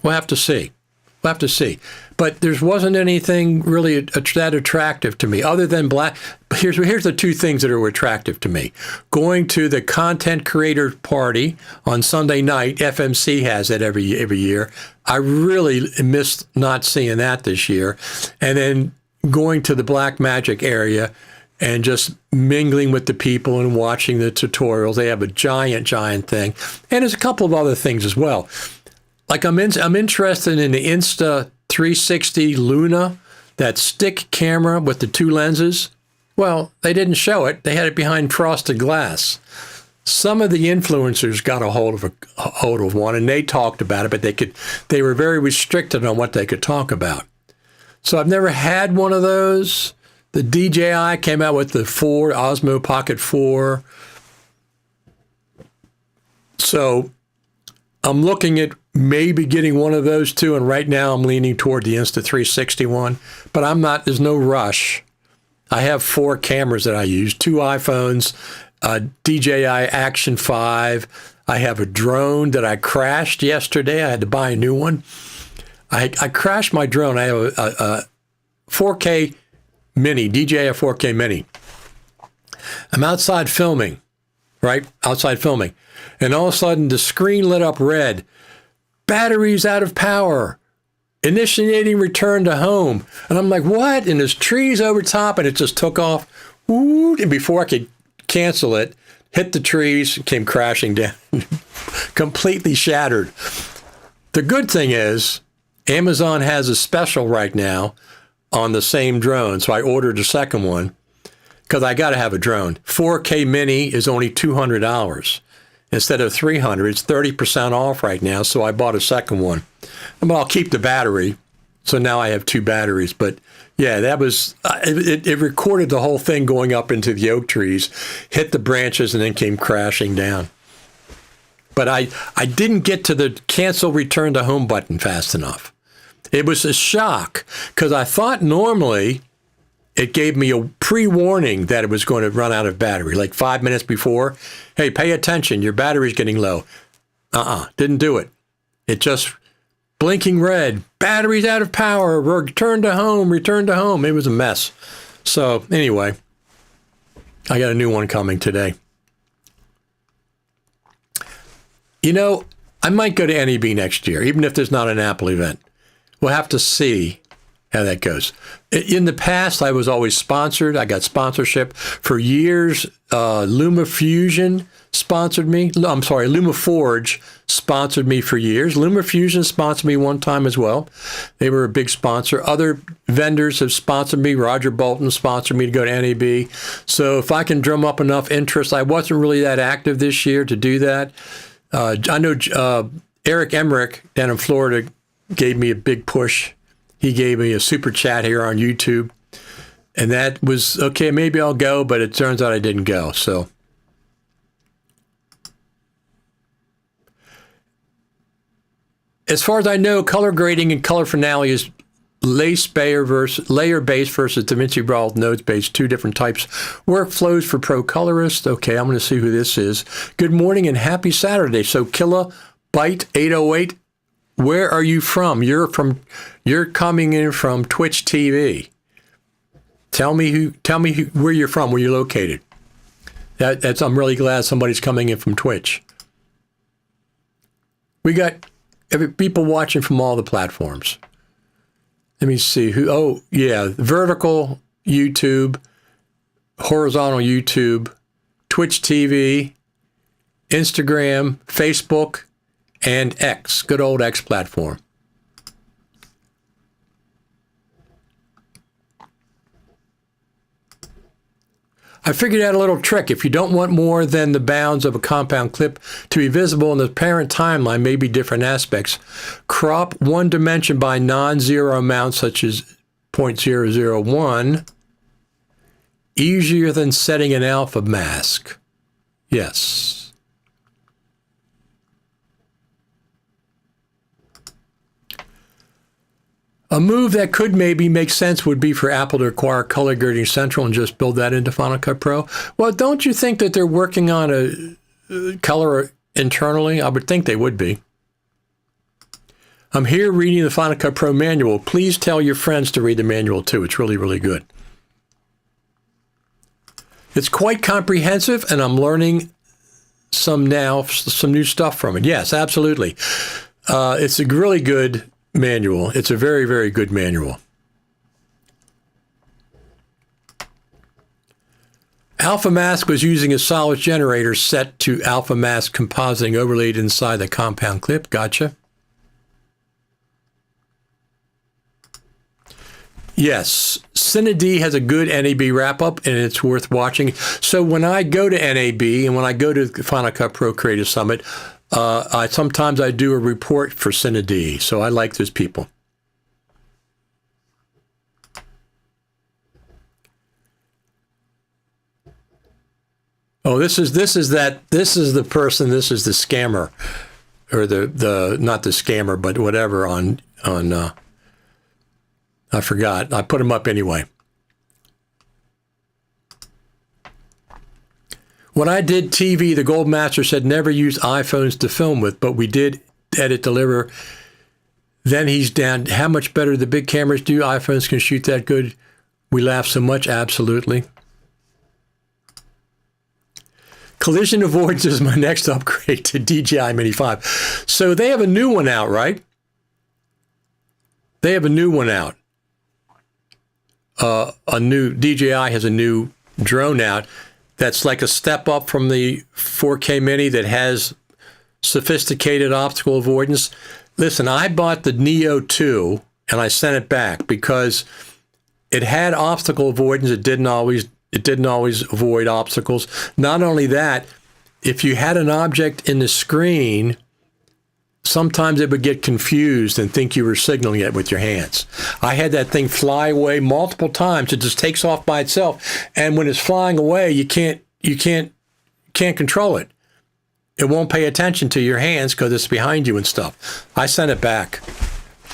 We'll have to see. But there wasn't anything really that attractive to me other than black. Here's the 2 things that are attractive to me. Going to the content creator party on Sunday night. FMC has it every year. I really missed not seeing that this year. And then going to the Black Magic area and just mingling with the people and watching the tutorials. They have a giant thing. And there's a couple of other things as well. Like I'm interested in the Insta360 Luna, that stick camera with the 2 lenses. Well, they didn't show it. They had it behind frosted glass. some of the influencers got a hold of one, and they talked about it, but they were very restricted on what they could talk about. So I've never had one of those. The DJI came out with the Osmo Pocket 4. So I'm looking at maybe getting one of those too, and right now I'm leaning toward the Insta360 one, but there's no rush. I have 4 cameras that I use, 2 iPhones, a DJI Action 5. I have a drone that I crashed yesterday. I had to buy a new one. I crashed my drone. I have a 4K Mini, DJI 4K Mini. I'm outside filming, right? Outside filming. And all of a sudden, the screen lit up red. Batteries out of power. Initiating return to home. And I'm like, what? And there's trees over top, and it just took off. Ooh, and before I could cancel it, hit the trees, came crashing down. Completely shattered. The good thing is, Amazon has a special right now on the same drone. So I ordered a second one because I got to have a drone. 4K Mini is only $200. Instead of $300, it's 30% off right now. So I bought a second one. But I'll keep the battery. So now I have 2 batteries. But yeah, that was, it recorded the whole thing going up into the oak trees, hit the branches, and then came crashing down. But I didn't get to the cancel return to home button fast enough. It was a shock because I thought normally it gave me a pre-warning that it was going to run out of battery, like 5 minutes before. Hey, pay attention, your battery's getting low. Didn't do it. It just blinking red, battery's out of power, return to home. It was a mess. So anyway, I got a new one coming today. You know, I might go to NEB next year, even if there's not an Apple event. We'll have to see how that goes. In the past, I was always sponsored. I got sponsorship for years. LumaFusion sponsored me. I'm sorry, LumaForge sponsored me for years. LumaFusion sponsored me one time as well. They were a big sponsor. Other vendors have sponsored me. Roger Bolton sponsored me to go to NAB. So if I can drum up enough interest, I wasn't really that active this year to do that. I know Eric Emmerich down in Florida gave me a big push. He gave me a super chat here on YouTube. And that was, okay, maybe I'll go, but it turns out I didn't go. So as far as I know, color grading and color finale is layer-based versus DaVinci Resolve nodes-based, 2 different types. Workflows for pro colorists. Okay, I'm going to see who this is. Good morning and happy Saturday. So Kilobyte 808, where are you from? You're coming in from Twitch TV. Tell me where you're from, where you're located. I'm really glad somebody's coming in from Twitch. We got people watching from all the platforms. Let me see vertical YouTube, horizontal YouTube, Twitch TV, Instagram, Facebook, and X, good old X platform. I figured out a little trick. If you don't want more than the bounds of a compound clip to be visible in the parent timeline, maybe different aspects, crop one dimension by non-zero amounts such as 0.001, easier than setting an alpha mask. Yes. A move that could maybe make sense would be for Apple to acquire Color Grading Central and just build that into Final Cut Pro. Well, don't you think that they're working on a color internally? I would think they would be. I'm here reading the Final Cut Pro manual. Please tell your friends to read the manual too. It's really, really good. It's quite comprehensive, and I'm learning some new stuff from it. Yes, absolutely. It's a really good manual. It's a very, very good manual. Alpha Mask was using a solid generator set to Alpha Mask compositing overlaid inside the compound clip. Gotcha. Yes, CineD has a good NAB wrap-up, and it's worth watching. So when I go to NAB and when I go to Final Cut Pro Creative Summit, sometimes I do a report for CineD, so I like those people. Oh, this is the person. This is the scammer, or the not the scammer, but whatever on. I forgot. I put him up anyway. When I did TV, the Gold Master said never use iPhones to film with, but we did edit, deliver. Then he's down. How much better the big cameras do? iPhones can shoot that good. We laugh so much. Absolutely. Collision avoidance is my next upgrade to DJI Mini 5. So they have a new one out, right? They have a new one out. DJI has a new drone out that's like a step up from the 4K Mini that has sophisticated optical avoidance. Listen, I bought the Neo 2 and I sent it back because it had optical avoidance. It didn't always avoid obstacles. Not only that, if you had an object in the screen, sometimes it would get confused and think you were signaling it with your hands. I had that thing fly away multiple times. It just takes off by itself. And when it's flying away, you can't control it. It won't pay attention to your hands because it's behind you and stuff. I sent it back.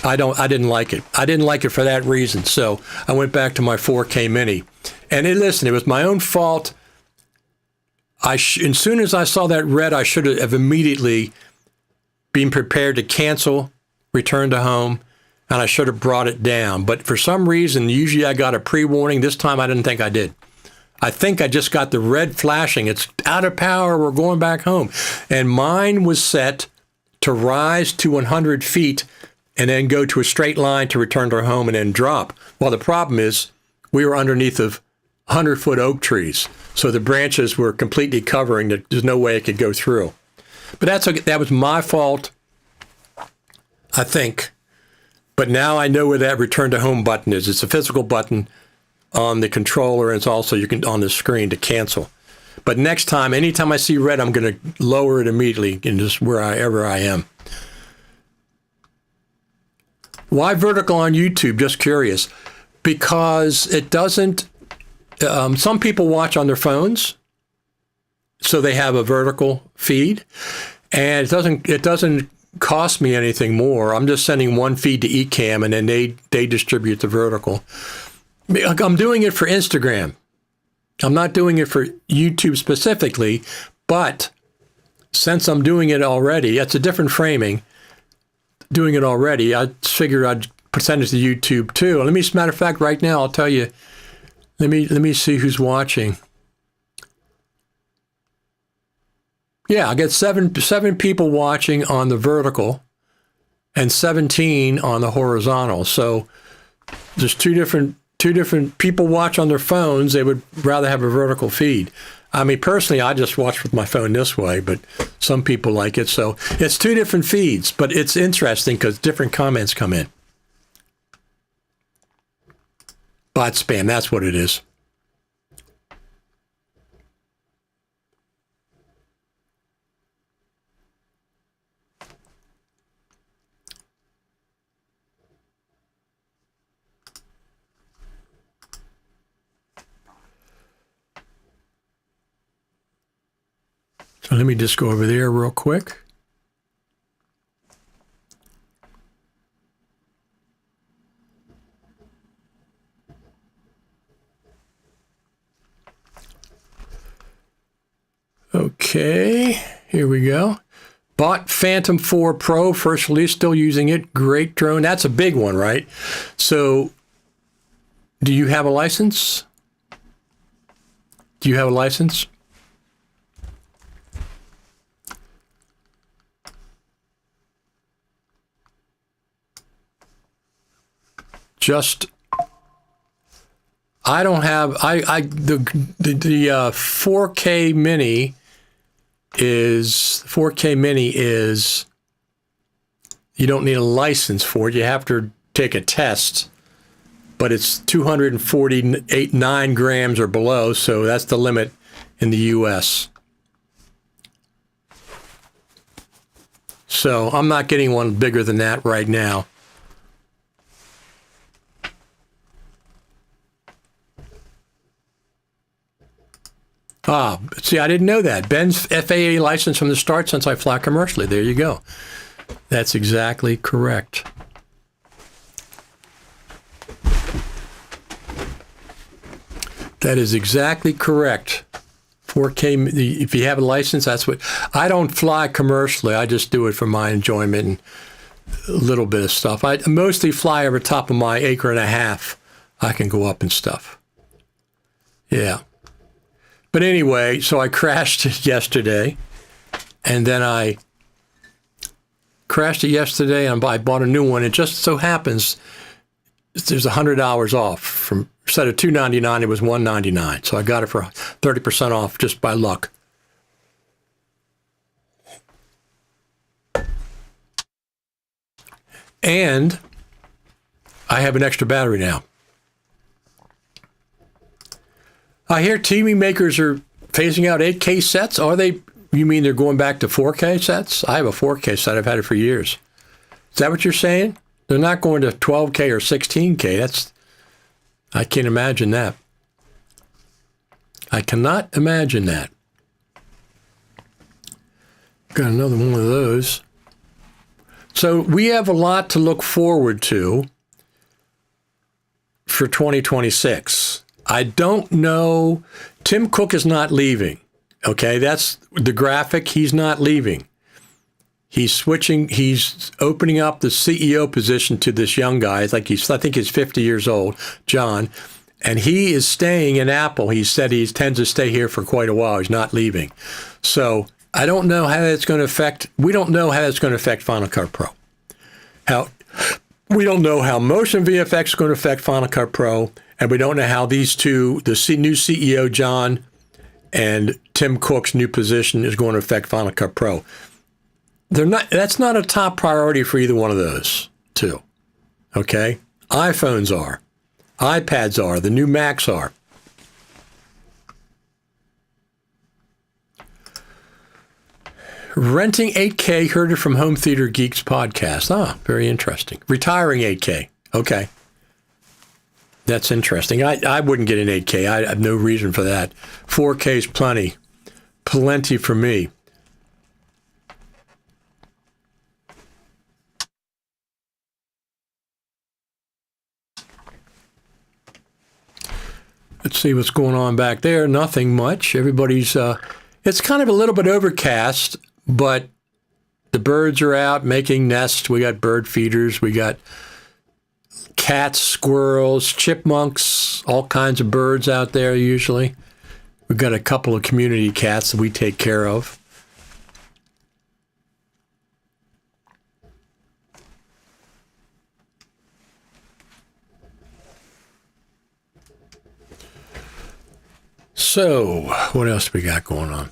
I didn't like it. I didn't like it for that reason. So I went back to my 4K Mini. And listen, it was my own fault. As soon as I saw that red, I should have immediately been prepared to cancel, return to home, and I should have brought it down. But for some reason, usually I got a pre-warning. This time I didn't think I did. I think I just got the red flashing. It's out of power. We're going back home. And mine was set to rise to 100 feet and then go to a straight line to return to home and then drop. Well, the problem is we were underneath of 100-foot oak trees. So the branches were completely covering that. There's no way it could go through. But that was my fault, I think. But now I know where that return to home button is. It's a physical button on the controller, and it's also on the screen to cancel. But next time, anytime I see red, I'm going to lower it immediately and just wherever I am. Why vertical on YouTube? Just curious. Because it doesn't. Some people watch on their phones, so they have a vertical feed, and it doesn't cost me anything more. I'm just sending one feed to Ecamm, and then they distribute the vertical. I'm doing it for Instagram. I'm not doing it for YouTube specifically, but since I'm doing it already, it's a different framing. Doing it already, I figured I'd send it to YouTube too. As a matter of fact, right now I'll tell you. Let me see who's watching. Yeah, I get seven people watching on the vertical and 17 on the horizontal. So there's two different people watch on their phones. They would rather have a vertical feed. I mean, personally, I just watch with my phone this way, but some people like it. So it's two different feeds, but it's interesting because different comments come in. Bot spam, that's what it is. So let me just go over there real quick. Okay, here we go. Bought Phantom 4 Pro, first release, still using it. Great drone. That's a big one, right? So do you have a license? Do you have a license? I don't have, the 4K Mini is, you don't need a license for it. You have to take a test but it's 249 grams or below, so that's the limit in the U.S. So I'm not getting one bigger than that right now. See, I didn't know that. Ben's FAA license from the start since I fly commercially. There you go. That's exactly correct. That is exactly correct. 4K, if you have a license, that's what... I don't fly commercially. I just do it for my enjoyment and a little bit of stuff. I mostly fly over top of my acre and a half. I can go up and stuff. Yeah. But anyway, so I crashed yesterday, and then I crashed it yesterday, and I bought a new one. It just so happens there's $100 off. From instead of $299, it was $199. So I got it for 30% off just by luck. And I have an extra battery now. I hear TV makers are phasing out 8K sets. Are they? You mean they're going back to 4K sets? I have a 4K set. I've had it for years. Is that what you're saying? They're not going to 12K or 16K. I can't imagine that. I cannot imagine that. Got another one of those. So we have a lot to look forward to for 2026. I don't know. Tim Cook is not leaving. Okay, that's the graphic. He's not leaving. He's switching. He's opening up the CEO position to this young guy. I think he's 50 years old, John, and he is staying in Apple. He said he tends to stay here for quite a while. He's not leaving. So I don't know how that's going to affect. We don't know how that's going to affect Final Cut Pro. We don't know how Motion VFX is going to affect Final Cut Pro. And we don't know how these two, the new CEO, John, and Tim Cook's new position is going to affect Final Cut Pro. That's not a top priority for either one of those two. Okay? iPhones are. iPads are. The new Macs are. Renting 8K, heard it from Home Theater Geeks podcast. Ah, very interesting. Retiring 8K. Okay. That's interesting. I wouldn't get an 8K. I have no reason for that. 4K is plenty. Plenty for me. Let's see what's going on back there. Nothing much. Everybody's, it's kind of a little bit overcast, but the birds are out making nests. We got bird feeders. We got cats, squirrels, chipmunks, all kinds of birds out there usually. We've got a couple of community cats that we take care of. So, what else we got going on?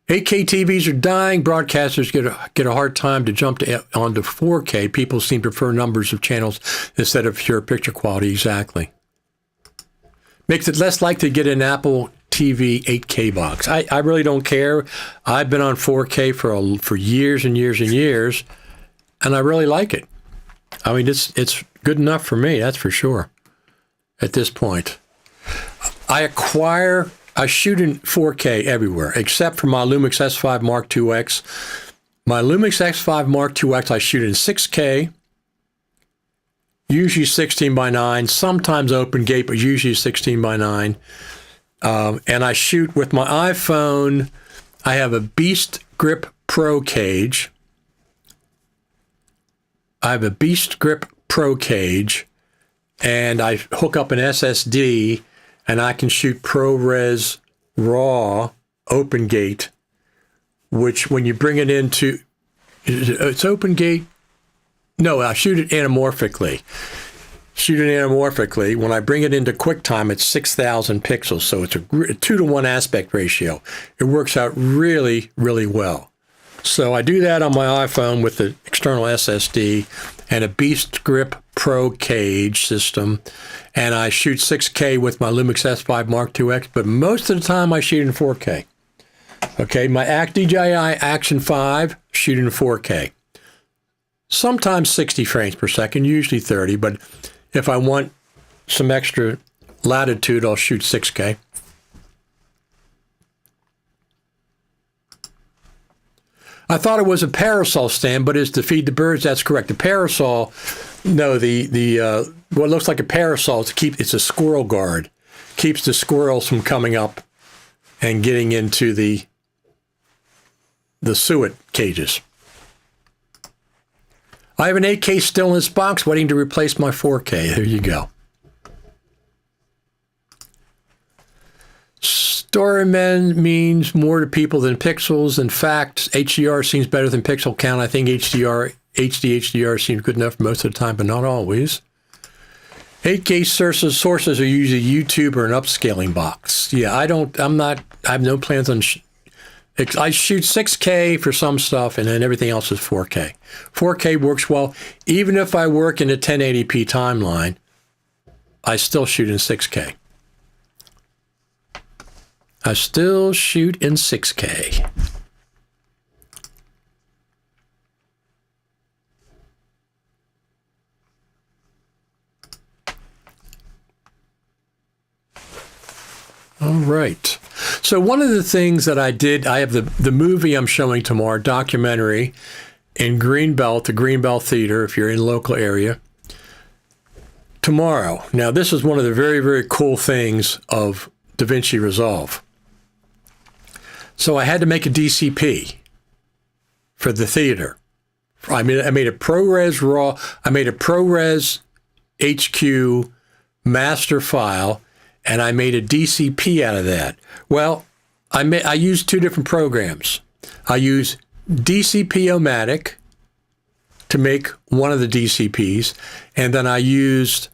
8K TVs are dying. Broadcasters get a hard time to jump onto 4K. People seem to prefer numbers of channels instead of pure picture quality. Exactly. Makes it less likely to get an Apple TV 8K box. I really don't care. I've been on 4K for years and years and years, and I really like it. I mean, it's good enough for me, that's for sure, at this point. I shoot in 4K everywhere, except for my Lumix S5 Mark IIX. My Lumix S5 Mark IIX, I shoot in 6K, usually 16:9, sometimes open gate, but usually 16:9. And I shoot with my iPhone. I have a Beast Grip Pro cage. And I hook up an SSD, and I can shoot ProRes RAW open gate, which when you bring it into, it's open gate. No, I shoot it anamorphically. When I bring it into QuickTime, it's 6,000 pixels, so it's a 2-to-1 aspect ratio. It works out really, really well. So I do that on my iPhone with the external SSD, and a Beast Grip Pro cage system, and I shoot 6K with my Lumix S5 Mark IIX, but most of the time I shoot in 4K. Okay, my DJI Action 5, shoot in 4K. Sometimes 60 frames per second, usually 30, but if I want some extra latitude, I'll shoot 6K. I thought it was a parasol stand, but it's to feed the birds. That's correct. The parasol, no, what looks like a parasol is it's a squirrel guard. Keeps the squirrels from coming up and getting into the suet cages. I have an 8K still in this box waiting to replace my 4K. There you go. Storymen means more to people than pixels. In fact, HDR seems better than pixel count. I think HDR seems good enough most of the time, but not always. 8K sources are usually YouTube or an upscaling box. Yeah, I have no plans on, I shoot 6K for some stuff and then everything else is 4K. 4K works well. Even if I work in a 1080p timeline, I still shoot in 6K. I still shoot in 6K. All right. So one of the things that I did, I have the movie I'm showing tomorrow, documentary in Greenbelt, the Greenbelt Theater, if you're in the local area, tomorrow. Now, this is one of the very, very cool things of DaVinci Resolve. So I had to make a DCP for the theater. I made a ProRes RAW. I made a ProRes HQ master file, and I made a DCP out of that. Well, I used two different programs. I used DCP-O-Matic to make one of the DCPs, and then I used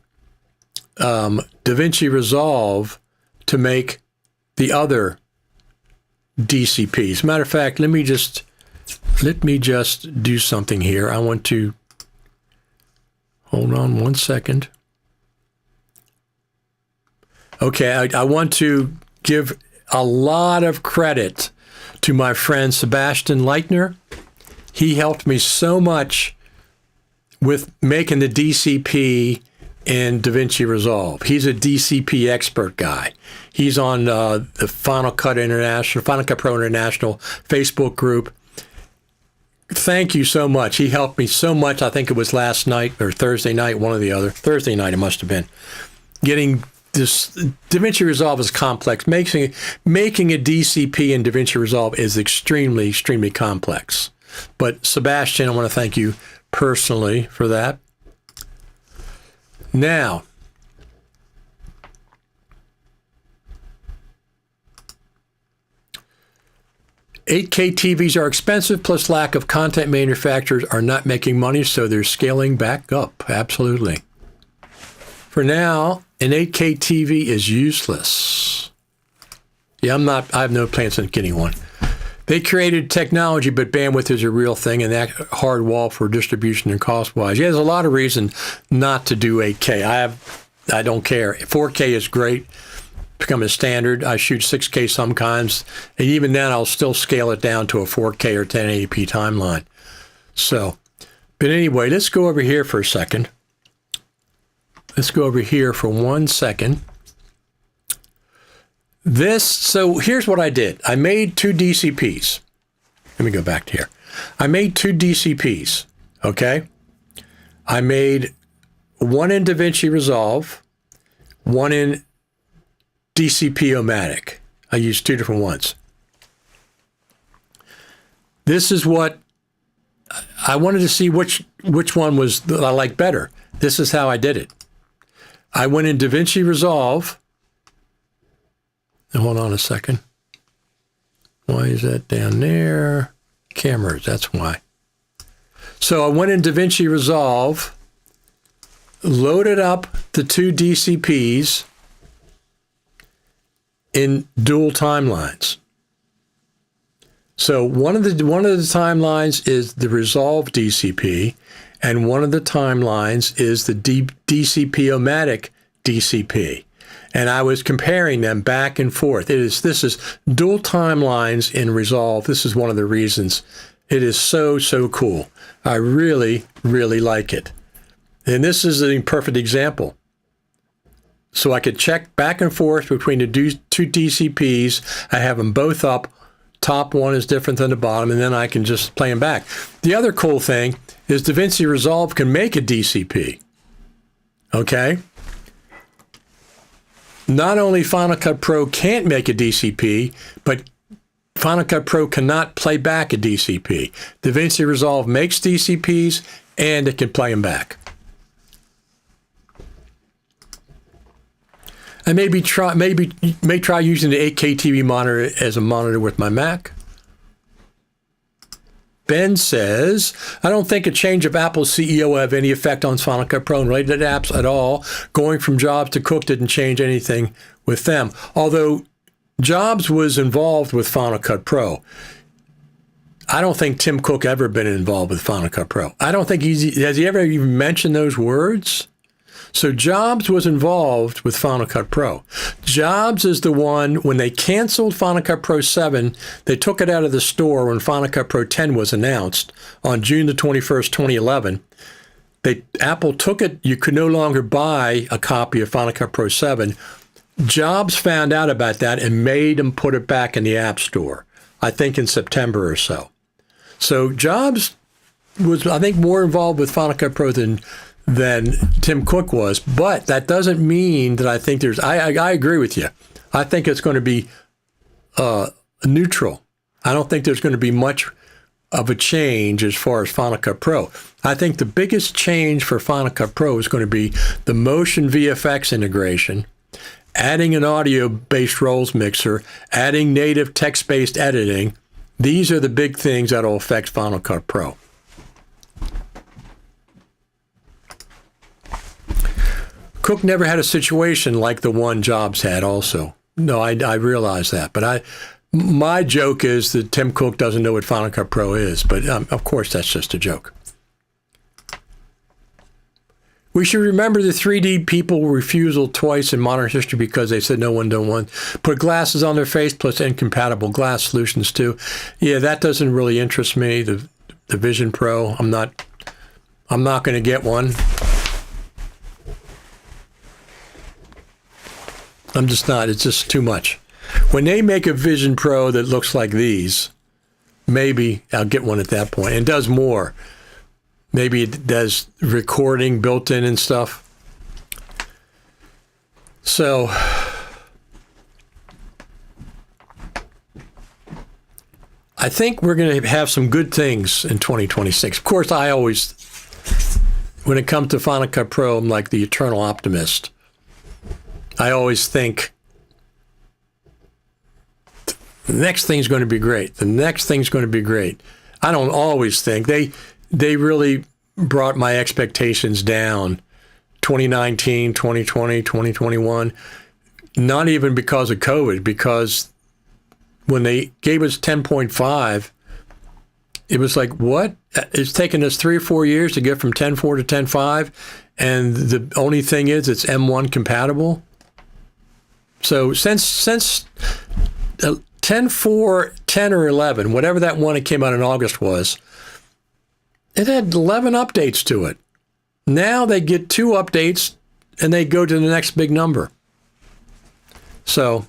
DaVinci Resolve to make the other DCPs. Matter of fact, let me just do something here. I want to hold on one second. Okay, I want to give a lot of credit to my friend Sebastian Leitner. He helped me so much with making the DCP in DaVinci Resolve. He's a DCP expert guy. He's on the Final Cut Pro International Facebook group. Thank you so much. He helped me so much. I think it was last night or Thursday night, one or the other. Thursday night it must have been. Getting this DaVinci Resolve is complex. Making a DCP in DaVinci Resolve is extremely, extremely complex. But Sebastian, I want to thank you personally for that. Now, $8K TVs are expensive, plus lack of content. Manufacturers are not making money, so they're scaling back up. Absolutely. For now, an 8K TV is useless. Yeah, I have no plans on getting one. They created technology, but bandwidth is a real thing, and that hard wall for distribution and cost-wise. Yeah, there's a lot of reason not to do 8K. I don't care. 4K is great. Become a standard. I shoot 6K sometimes, and even then I'll still scale it down to a 4K or 1080p timeline. So, but anyway, let's go over here for a second. Let's go over here for 1 second. So here's what I did. I made two DCPs. Let me go back to here. I made two DCPs, okay? I made one in DaVinci Resolve, one in DCP-O-Matic. I used two different ones. This is what I wanted to see which one was that I liked better. This is how I did it. I went in DaVinci Resolve. Hold on a second. Why is that down there? Cameras, that's why. So I went in DaVinci Resolve, loaded up the two DCPs in dual timelines. So one of the timelines is the Resolve DCP, and one of the timelines is the DCP-O-Matic DCP. And I was comparing them back and forth. This is dual timelines in Resolve. This is one of the reasons. It is so, so cool. I really, really like it. And this is a perfect example. So I could check back and forth between the two DCPs. I have them both up. Top one is different than the bottom, and then I can just play them back. The other cool thing is DaVinci Resolve can make a DCP. Okay? Not only Final Cut Pro can't make a DCP, but Final Cut Pro cannot play back a DCP. DaVinci Resolve makes DCPs, and it can play them back. I may try using the 8K TV monitor as a monitor with my Mac. Ben says, I don't think a change of Apple's CEO will have any effect on Final Cut Pro and related apps at all. Going from Jobs to Cook didn't change anything with them. Although Jobs was involved with Final Cut Pro. I don't think Tim Cook ever been involved with Final Cut Pro. I don't think has he ever even mentioned those words? So Jobs was involved with Final Cut Pro. Jobs is the one, when they canceled Final Cut Pro 7, they took it out of the store when Final Cut Pro 10 was announced on June the 21st, 2011. Apple took it. You could no longer buy a copy of Final Cut Pro 7. Jobs found out about that and made them put it back in the App Store, I think in September or so. So Jobs was, I think, more involved with Final Cut Pro than Tim Cook was, but that doesn't mean that I think there's, I agree with you. I think it's going to be neutral. I don't think there's going to be much of a change as far as Final Cut Pro. I think the biggest change for Final Cut Pro is going to be the motion VFX integration, adding an audio-based roles mixer, adding native text-based editing. These are the big things that will affect Final Cut Pro. Cook never had a situation like the one Jobs had also. No, I realize that. But my joke is that Tim Cook doesn't know what Final Cut Pro is. But of course, that's just a joke. We should remember the 3D people refusal twice in modern history because they said no one don't want. Put glasses on their face plus incompatible glass solutions too. Yeah, that doesn't really interest me. The Vision Pro, I'm not going to get one. I'm just not. It's just too much. When they make a Vision Pro that looks like these, maybe I'll get one at that point. And does more. Maybe it does recording built in and stuff. So I think we're going to have some good things in 2026. Of course, I always, when it comes to Final Cut Pro, I'm like the eternal optimist. I always think the next thing's going to be great. The next thing's going to be great. I don't always think. They really brought my expectations down 2019, 2020, 2021. Not even because of COVID, because when they gave us 10.5, it was like, what? It's taken us 3 or 4 years to get from 10.4 to 10.5, and the only thing is it's M1 compatible. So since 10.4, 10 or 11, whatever that one that came out in August was, it had 11 updates to it. Now they get 2 updates and they go to the next big number. So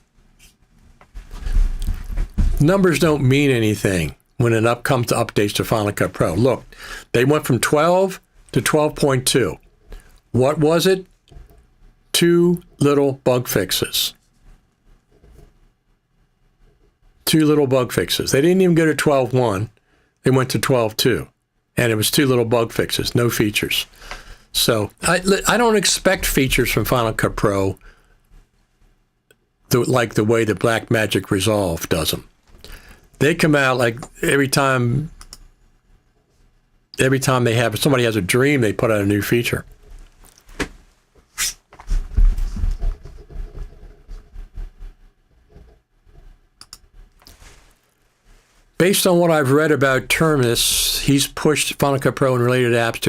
numbers don't mean anything when it comes to updates to Final Cut Pro. Look, they went from 12 to 12.2. What was it? 2 little bug fixes. 2 little bug fixes. They didn't even go to 12.1. They went to 12.2. And it was 2 little bug fixes, no features. So I don't expect features from Final Cut Pro like the way that Blackmagic Resolve does them. They come out like every time somebody has a dream, they put out a new feature. based on what I've read about Terminus, he's pushed Final Cut Pro and related apps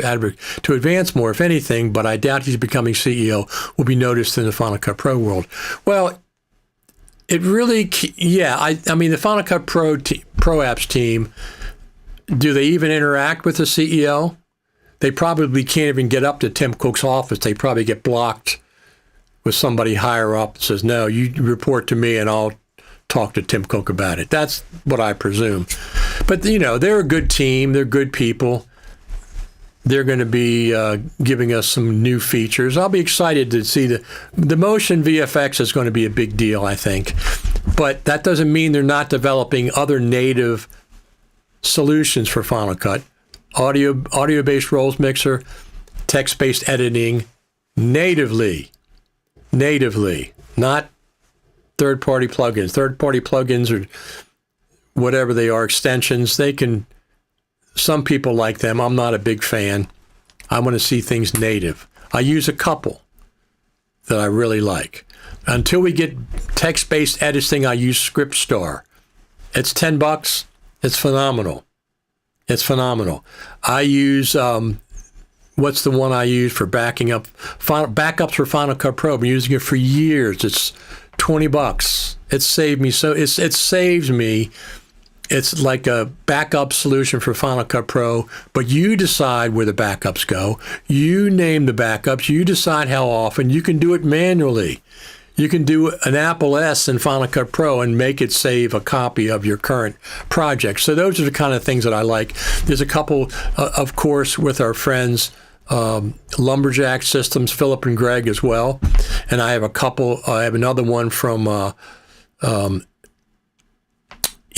to advance more, if anything, but I doubt he's becoming CEO will be noticed in the Final Cut Pro world. Well, it really, yeah, I mean, the Final Cut Pro apps team, do they even interact with the CEO? They probably can't even get up to Tim Cook's office. They probably get blocked with somebody higher up that says, no, you report to me and I'll talk to Tim Cook about it. That's what I presume. But, you know, they're a good team. They're good people. They're going to be giving us some new features. I'll be excited to see the motion VFX is going to be a big deal, I think. But that doesn't mean they're not developing other native solutions for Final Cut. Audio-based roles mixer, text-based editing, natively, not third-party plugins. Third-party plugins or whatever they are, extensions, some people like them. I'm not a big fan. I want to see things native. I use a couple that I really like. Until we get text-based editing, I use ScriptStar. It's $10. It's phenomenal. It's phenomenal. I use, what's the one I use for backing up? Backups for Final Cut Pro. I've been using it for years. It's $20. It saved me. It saves me. It's like a backup solution for Final Cut Pro, but you decide where the backups go. You name the backups. You decide how often. You can do it manually. You can do an Apple S in Final Cut Pro and make it save a copy of your current project. So those are the kind of things that I like. There's a couple, of course, with our friends, Lumberjack Systems, Philip and Greg as well. And I have a couple. I have another one from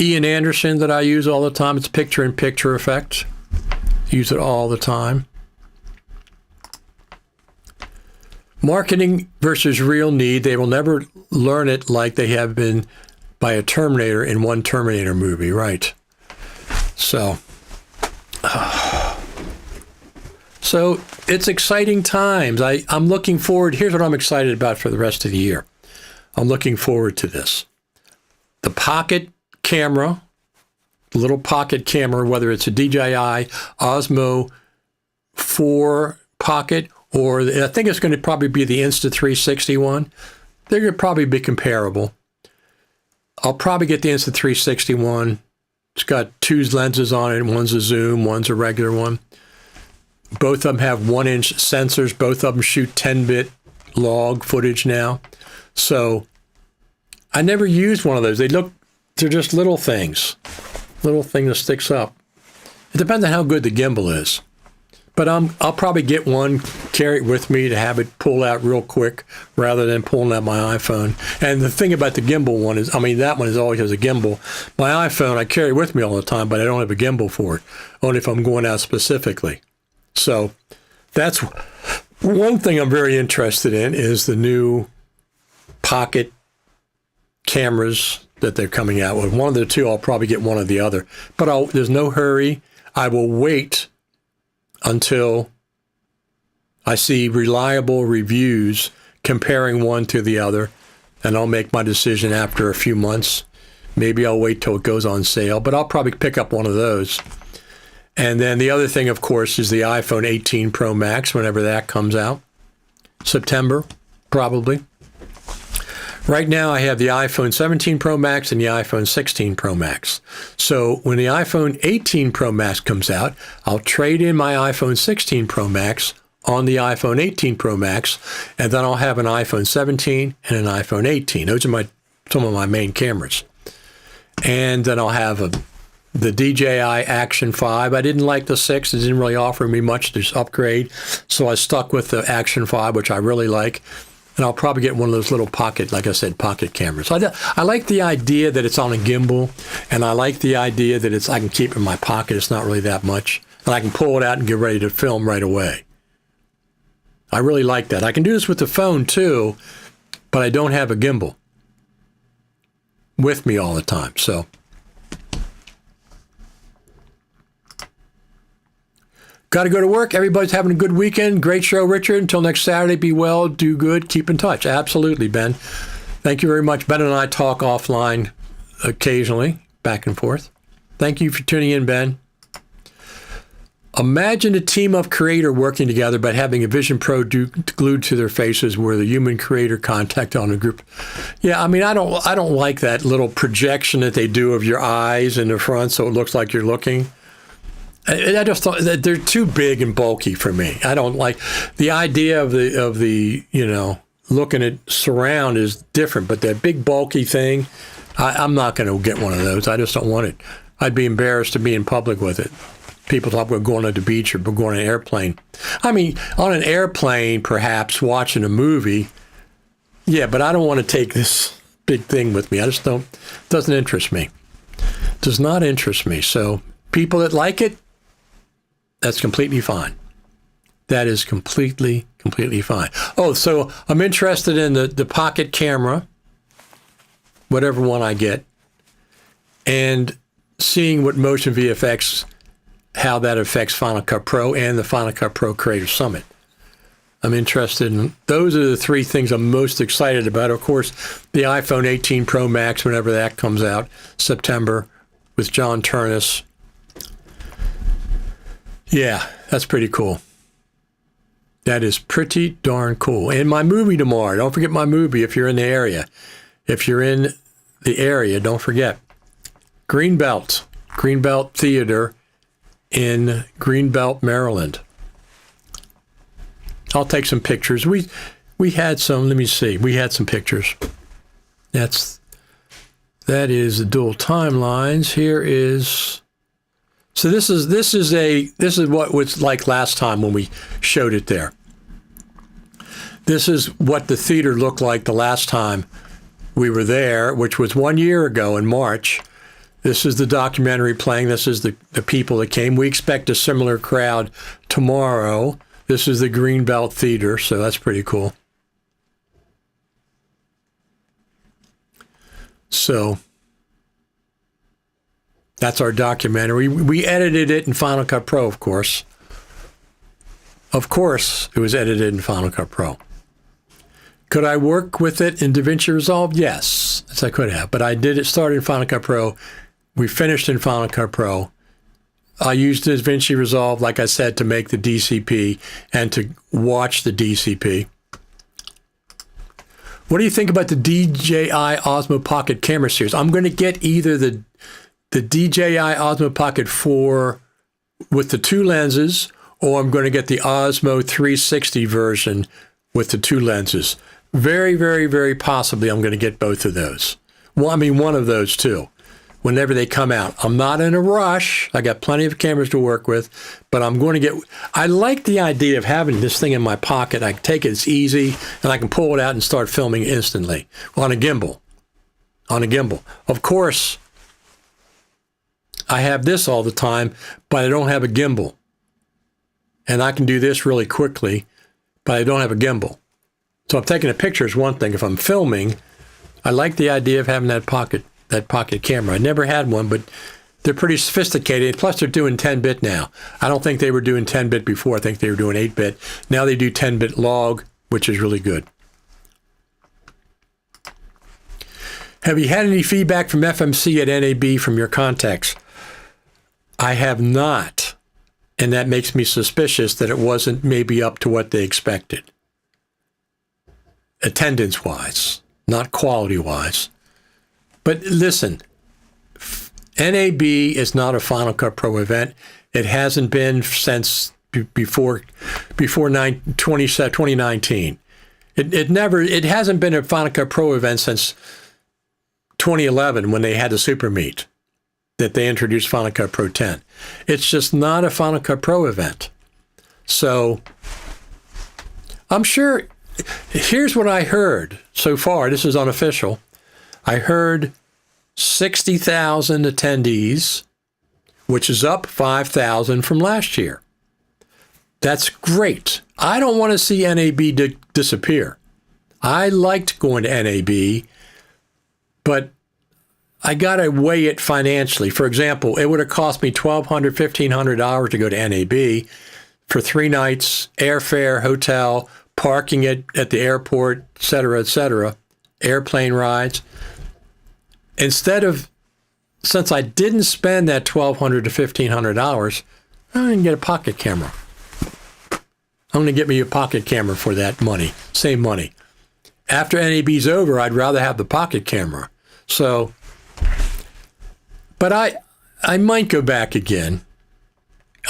Ian Anderson that I use all the time. It's picture-in-picture effect. Use it all the time. Marketing versus real need. They will never learn it like they have been by a Terminator in one Terminator movie, right? So it's exciting times. I'm looking forward. Here's what I'm excited about for the rest of the year. I'm looking forward to this. The Pocket camera, the little pocket camera, whether it's a DJI Osmo 4 Pocket, or I think it's going to probably be the Insta360 one. They're going to probably be comparable. I'll probably get the Insta360 one. It's got two lenses on it. One's a zoom, one's a regular one. Both of them have 1-inch sensors. Both of them shoot 10-bit log footage now. So I never used one of those. They're just little things. Little thing that sticks up. It depends on how good the gimbal is. But I'll probably get one, carry it with me to have it pull out real quick rather than pulling out my iPhone. And the thing about the gimbal one is, I mean, that one always has a gimbal. My iPhone, I carry it with me all the time, but I don't have a gimbal for it, only if I'm going out specifically. So that's one thing I'm very interested in is the new Pocket cameras that they're coming out with. One of the two, I'll probably get one or the other. But there's no hurry. I will wait until I see reliable reviews comparing one to the other, and I'll make my decision after a few months. Maybe I'll wait till it goes on sale, but I'll probably pick up one of those. And then the other thing, of course, is the iPhone 18 Pro Max, whenever that comes out. September, probably. Right now, I have the iPhone 17 Pro Max and the iPhone 16 Pro Max. So when the iPhone 18 Pro Max comes out, I'll trade in my iPhone 16 Pro Max on the iPhone 18 Pro Max, and then I'll have an iPhone 17 and an iPhone 18. Those are some of my main cameras. And then I'll have the DJI Action 5. I didn't like the 6. It didn't really offer me much to upgrade, so I stuck with the Action 5, which I really like. And I'll probably get one of those little pocket, like I said, pocket cameras. I like the idea that it's on a gimbal, and I like the idea that I can keep it in my pocket. It's not really that much. And I can pull it out and get ready to film right away. I really like that. I can do this with the phone too, but I don't have a gimbal with me all the time. So got to go to work. Everybody's having a good weekend. Great show, Richard. Until next Saturday, be well, do good, keep in touch. Absolutely, Ben. Thank you very much. Ben and I talk offline occasionally, back and forth. Thank you for tuning in, Ben. Imagine a team of creator working together, but having a Vision Pro glued to their faces, where the human creator contact on a group. Yeah, I mean, I don't like that little projection that they do of your eyes in the front, so it looks like you're looking. I just thought that they're too big and bulky for me. I don't like the idea of the looking at surround is different, but that big bulky thing, I'm not going to get one of those. I just don't want it. I'd be embarrassed to be in public with it. People talk about going to the beach or going on an airplane. I mean, on an airplane, perhaps watching a movie. Yeah, but I don't want to take this big thing with me. I just don't. Doesn't interest me. Does not interest me. So people that like it, that's completely fine. That is completely fine. Oh, so I'm interested in the pocket camera, whatever one I get, and seeing what Motion VFX, how that affects Final Cut Pro and the Final Cut Pro Creator Summit. I'm interested in, those are the three things I'm most excited about. Of course, the iPhone 18 Pro Max, whenever that comes out, September, with John Turnus. Yeah, that's pretty cool. That is pretty darn cool. And my movie tomorrow. Don't forget my movie if you're in the area. If you're in the area, don't forget. Greenbelt Theater in Greenbelt, Maryland. I'll take some pictures. We had some, let me see. We had some pictures. That is the dual timelines. Here is, so this is what it was like last time when we showed it there. This is what the theater looked like the last time we were there, which was 1 year ago in March. This is the documentary playing. This is the people that came. We expect a similar crowd tomorrow. This is the Greenbelt Theater, so that's pretty cool. So that's our documentary. We edited it in Final Cut Pro, of course. Of course, it was edited in Final Cut Pro. Could I work with it in DaVinci Resolve? Yes, yes, I could have. But I did it start in Final Cut Pro. We finished in Final Cut Pro. I used DaVinci Resolve, like I said, to make the DCP and to watch the DCP. What do you think about the DJI Osmo Pocket camera series? I'm going to get either the DJI Osmo Pocket 4 with the two lenses, or I'm going to get the Osmo 360 version with the two lenses. Very, very, very possibly I'm going to get both of those. Well, I mean, one of those two, whenever they come out. I'm not in a rush. I got plenty of cameras to work with, but I'm going to get, I like the idea of having this thing in my pocket. I can take it, it's easy, and I can pull it out and start filming instantly on a gimbal. Of course, I have this all the time, but I don't have a gimbal. And I can do this really quickly, but I don't have a gimbal. So if taking a picture is one thing. If I'm filming, I like the idea of having that pocket camera. I never had one, but they're pretty sophisticated. Plus, they're doing 10-bit now. I don't think they were doing 10-bit before. I think they were doing 8-bit. Now they do 10-bit log, which is really good. Have you had any feedback from FMC at NAB from your contacts? I have not, and that makes me suspicious that it wasn't maybe up to what they expected. Attendance-wise, not quality-wise. But listen, NAB is not a Final Cut Pro event. It hasn't been since before 2019. It hasn't been a Final Cut Pro event since 2011 when they had the Super Meet that they introduced Final Cut Pro 10. It's just not a Final Cut Pro event. So I'm sure, here's what I heard so far. This is unofficial. I heard 60,000 attendees, which is up 5,000 from last year. That's great. I don't want to see NAB disappear. I liked going to NAB, but I got to weigh it financially. For example, it would have cost me $1,200, $1,500 to go to NAB for 3 nights, airfare, hotel, parking at the airport, et cetera, airplane rides. Instead of since I didn't spend that $1,200 to $1,500, I'm going to get a pocket camera. I'm going to get me a pocket camera for that money, same money. After NAB's over, I'd rather have the pocket camera. So, but I might go back again.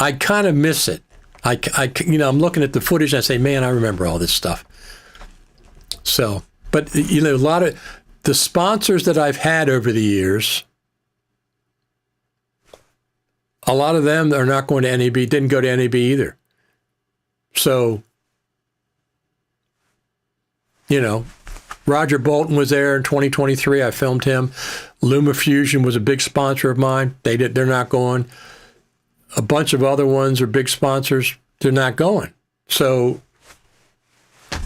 I kind of miss it. I'm looking at the footage and I say, man, I remember all this stuff. So, but a lot of the sponsors that I've had over the years, a lot of them are not going to NAB, didn't go to NAB either. So, Roger Bolton was there in 2023. I filmed him. LumaFusion was a big sponsor of mine. They're not going. A bunch of other ones are big sponsors. They're not going. So, I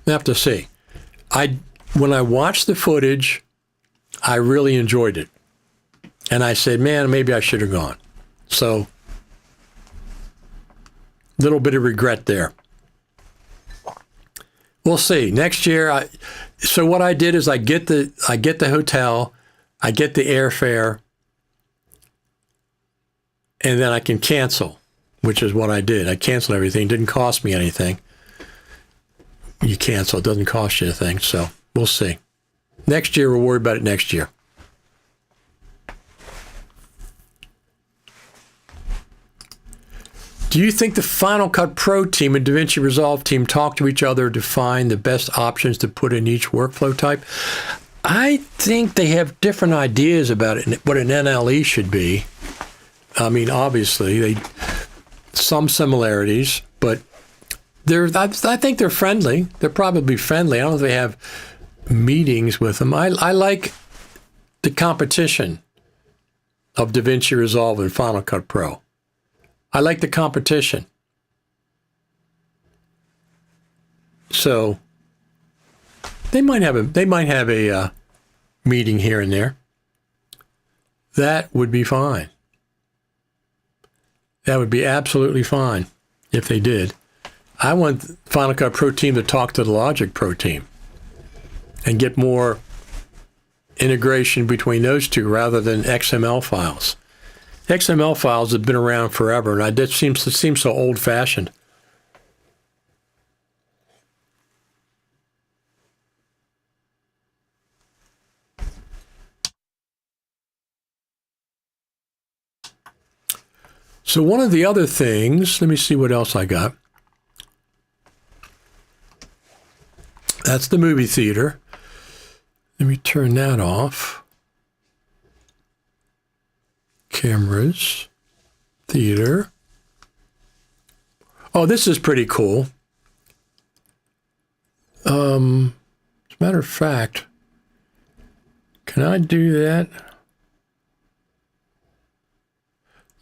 have to see. When I watched the footage, I really enjoyed it. And I said, man, maybe I should have gone. So, little bit of regret there. We'll see. Next year, so what I did is I get the hotel, I get the airfare, and then I can cancel, which is what I did. I canceled everything. It didn't cost me anything. You cancel, it doesn't cost you anything. So we'll see. Next year, we'll worry about it next year. Do you think the Final Cut Pro team and DaVinci Resolve team talk to each other to find the best options to put in each workflow type? I think they have different ideas about it, what an NLE should be. I mean, obviously, some similarities, but I think they're friendly. They're probably friendly. I don't know if they have meetings with them. I like the competition of DaVinci Resolve and Final Cut Pro. I like the competition. So they might have a meeting here and there. That would be fine. That would be absolutely fine if they did. I want Final Cut Pro team to talk to the Logic Pro team and get more integration between those two rather than XML files. XML files have been around forever, and it seems so old-fashioned. So one of the other things, let me see what else I got. That's the movie theater. Let me turn that off. Cameras, theater. Oh, this is pretty cool. As a matter of fact, can I do that?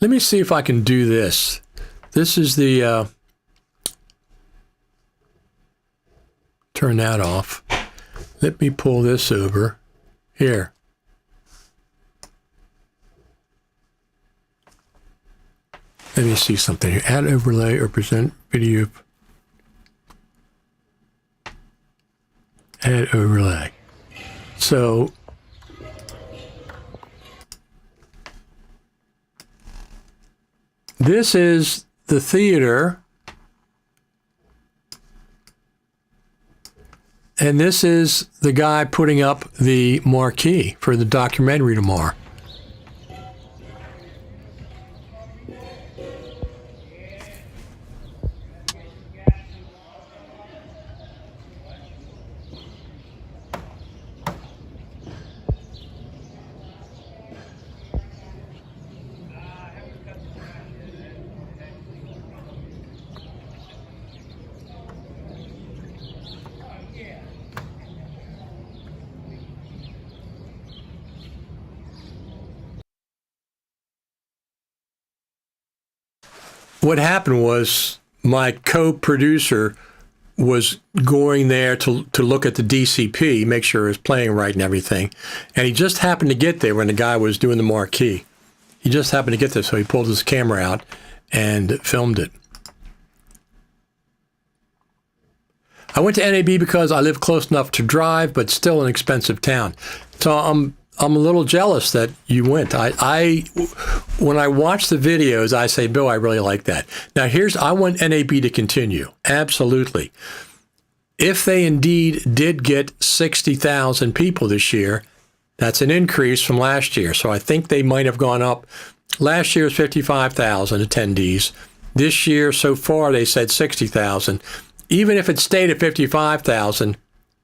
Let me see if I can do this. This is the, turn that off. Let me pull this over. Here. Let me see something here. Add overlay or present video. Add overlay. So this is the theater. And this is the guy putting up the marquee for the documentary tomorrow. What happened was my co-producer was going there to look at the DCP, make sure it was playing right and everything. And he just happened to get there when the guy was doing the marquee. He just happened to get there, so he pulled his camera out and filmed it. I went to NAB because I live close enough to drive, but still an expensive town. So I'm a little jealous that you went. When I watch the videos, I say, Bill, I really like that. Now, I want NAB to continue. Absolutely. If they indeed did get 60,000 people this year, that's an increase from last year. So I think they might have gone up. Last year was 55,000 attendees. This year, so far, they said 60,000. Even if it stayed at 55,000,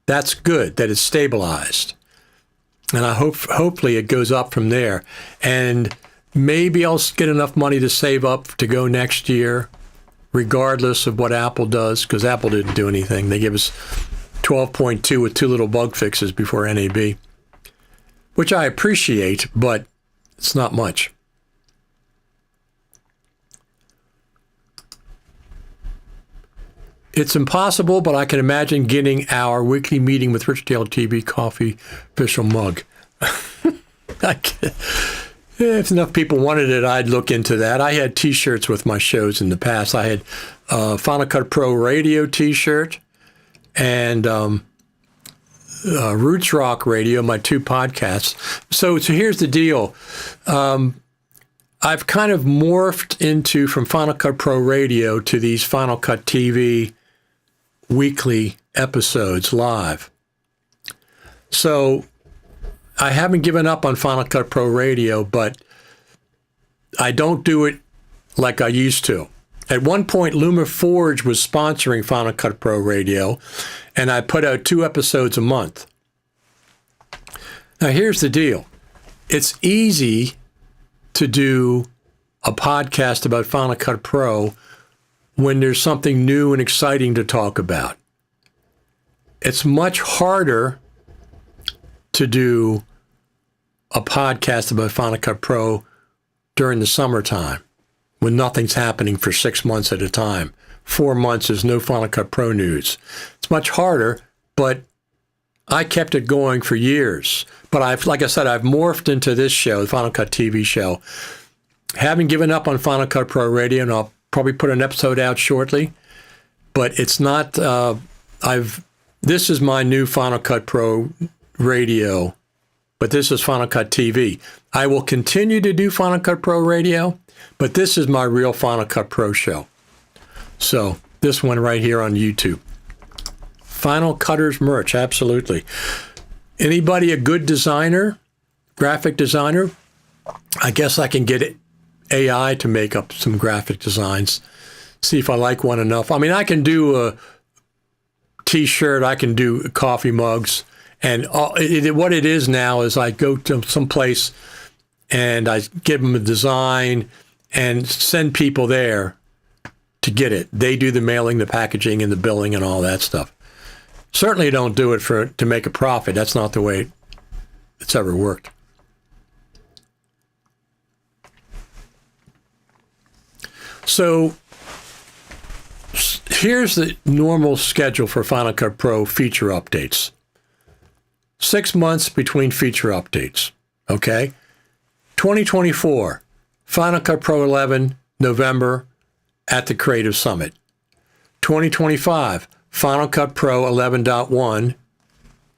that's good that it's stabilized. And I hopefully it goes up from there. And maybe I'll get enough money to save up to go next year, regardless of what Apple does, because Apple didn't do anything. They gave us 12.2 with 2 little bug fixes before NAB, which I appreciate, but it's not much. It's impossible, but I can imagine getting our weekly meeting with Rich Dale TV coffee official mug. If enough people wanted it, I'd look into that. I had T-shirts with my shows in the past. I had Final Cut Pro Radio T-shirt and Roots Rock Radio, my 2 podcasts. So here's the deal. I've kind of morphed into from Final Cut Pro Radio to these Final Cut TV weekly episodes live. So I haven't given up on Final Cut Pro Radio, but I don't do it like I used to. At one point, LumaForge was sponsoring Final Cut Pro Radio, and I put out 2 episodes a month. Now, here's the deal. It's easy to do a podcast about Final Cut Pro when there's something new and exciting to talk about. It's much harder to do a podcast about Final Cut Pro during the summertime when nothing's happening for 6 months at a time. 4 months is no Final Cut Pro news. It's much harder, but I kept it going for years. But like I said, I've morphed into this show, the Final Cut TV show. Haven't given up on Final Cut Pro Radio, and I'll probably put an episode out shortly. But it's not, this is my new Final Cut Pro Radio, but this is Final Cut TV. I will continue to do Final Cut Pro Radio, but this is my real Final Cut Pro show. So this one right here on YouTube. Final Cutters merch, absolutely. Anybody a good designer, graphic designer? I guess I can get AI to make up some graphic designs, see if I like one enough. I mean, I can do a T-shirt, I can do coffee mugs, and what it is now is I go to some place and I give them a design and send people there to get it. They do the mailing, the packaging, and the billing and all that stuff. Certainly don't do it to make a profit. That's not the way it's ever worked. So here's the normal schedule for Final Cut Pro feature updates. 6 months between feature updates, okay? 2024, Final Cut Pro 11, November at the Creative Summit. 2025, Final Cut Pro 11.1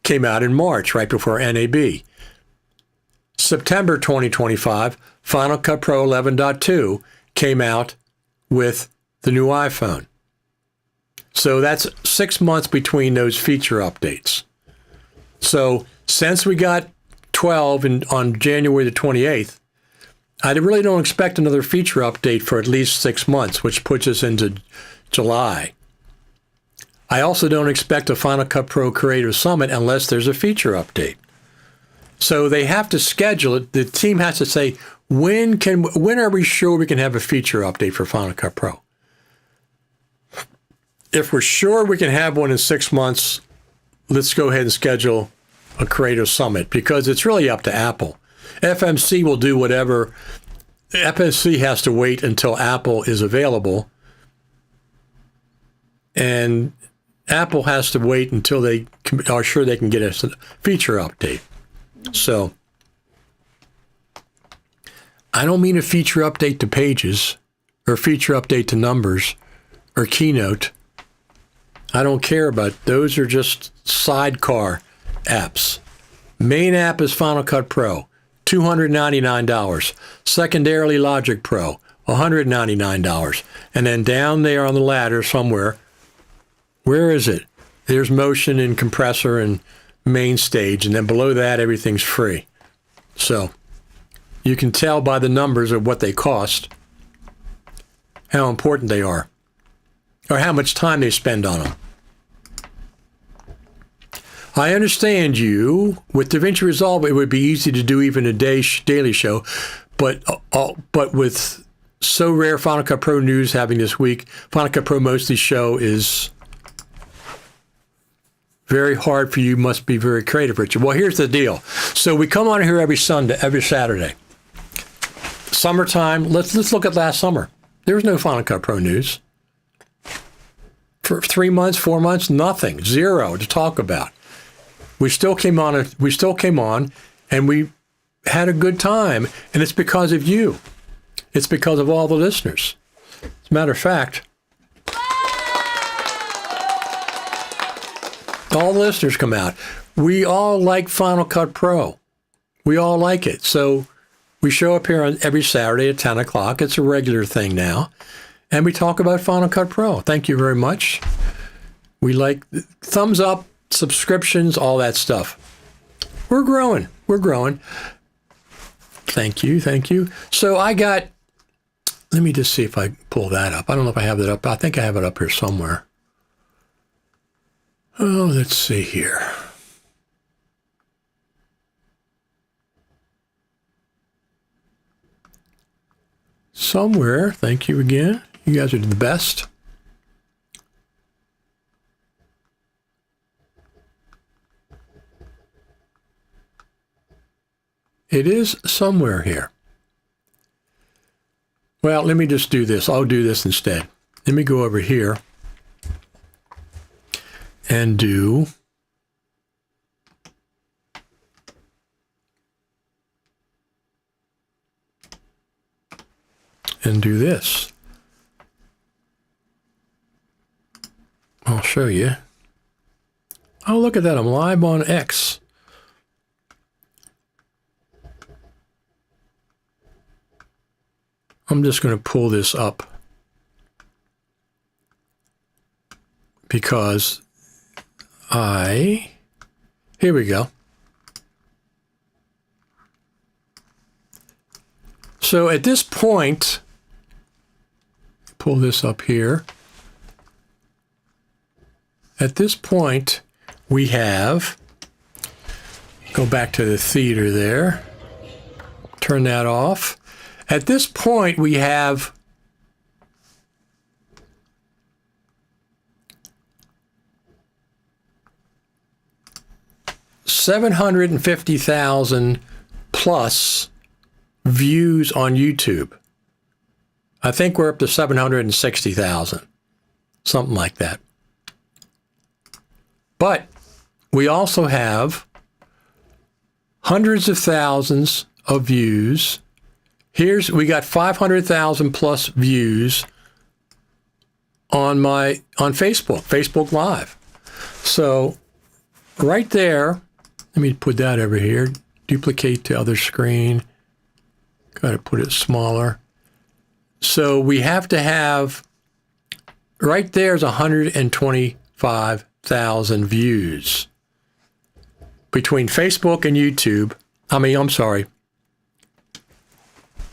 came out in March, right before NAB. September 2025, Final Cut Pro 11.2 came out with the new iPhone. So that's 6 months between those feature updates. So since we got 12 on January the 28th, I really don't expect another feature update for at least 6 months, which puts us into July. I also don't expect a Final Cut Pro Creative Summit unless there's a feature update. So they have to schedule it. The team has to say, when are we sure we can have a feature update for Final Cut Pro? If we're sure we can have one in 6 months, let's go ahead and schedule a Creative Summit, because it's really up to Apple. FMC will do whatever. FMC has to wait until Apple is available, and Apple has to wait until they are sure they can get a feature update. So I don't mean a feature update to Pages or a feature update to Numbers or Keynote. I don't care about those. Are just sidecar apps. Main app is Final Cut Pro, $299. Secondarily, Logic Pro, $199. And then down there on the ladder somewhere, where is it? There's Motion and Compressor and Main Stage. And then below that, everything's free. So you can tell by the numbers of what they cost how important they are, or how much time they spend on them. I understand you. With DaVinci Resolve, it would be easy to do even a daily show, but with so rare Final Cut Pro news having this week, Final Cut Pro Mostly show is very hard for you. Must be very creative, Richard. Well, here's the deal. So we come on here every Saturday. Summertime. Let's look at last summer. There was no Final Cut Pro news. For 3 months, 4 months, nothing, zero to talk about. We still came on, and we had a good time, and it's because of you. It's because of all the listeners. As a matter of fact, all the listeners come out. We all like Final Cut Pro. We all like it. So we show up here every Saturday at 10 o'clock. It's a regular thing now. And we talk about Final Cut Pro. Thank you very much. We like thumbs up, subscriptions, all that stuff. We're growing. Thank you. So let me just see if I pull that up. I don't know if I have that up. I think I have it up here somewhere. Oh, let's see here. Somewhere. Thank you again. You guys are the best. It is somewhere here. Well, let me just do this. I'll do this instead. Let me go over here and do this. I'll show you. Oh, look at that. I'm live on X. I'm just going to pull this up because here we go. So at this point, pull this up here. At this point, we have, go back to the theater there, turn that off. At this point, we have $750,000 plus views on YouTube. I think we're up to 760,000, something like that. But we also have hundreds of thousands of views. We got 500,000 plus views on Facebook Live. So right there, let me put that over here, duplicate the other screen. Got to put it smaller. So we have to have, right there's 125,000 views between Facebook and YouTube.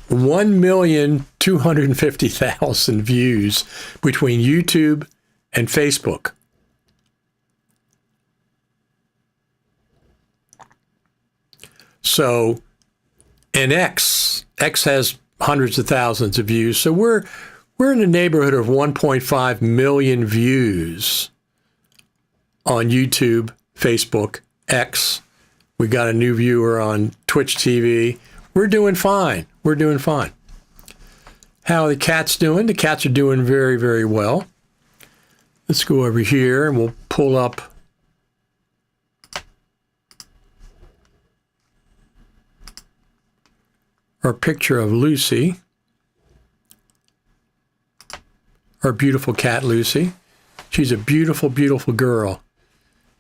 1,250,000 views between YouTube and Facebook. So, and X has hundreds of thousands of views. So we're in the neighborhood of 1.5 million views on YouTube, Facebook, X. We got a new viewer on Twitch TV. We're doing fine. How are the cats doing? The cats are doing very, very well. Let's go over here and we'll pull up our picture of Lucy, our beautiful cat Lucy. She's a beautiful, beautiful girl.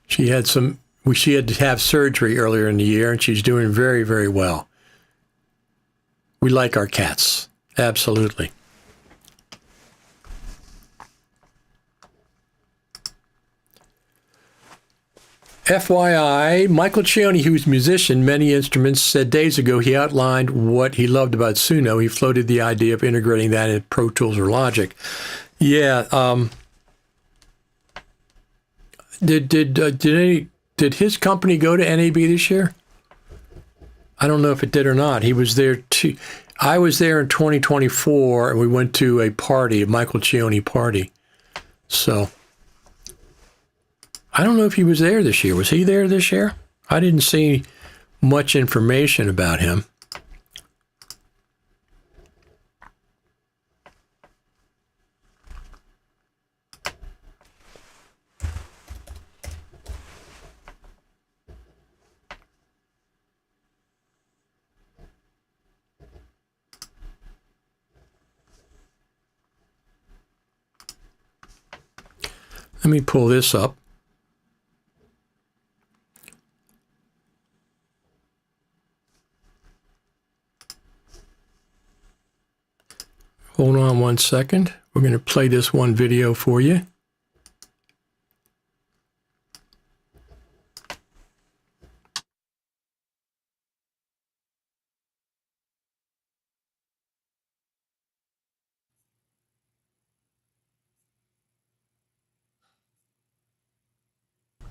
She had some She had to have surgery earlier in the year, and she's doing very, very well. We like our cats. Absolutely. FYI, Michael Cioni, who's a musician, many instruments, said days ago he outlined what he loved about Suno. He floated the idea of integrating that in Pro Tools or Logic. Yeah. Did his company go to NAB this year? I don't know if it did or not. He was there too. I was there in 2024, and we went to a party, a Michael Cioni party. So I don't know if he was there this year. Was he there this year? I didn't see much information about him. Let me pull this up. Hold on one second. We're going to play this one video for you.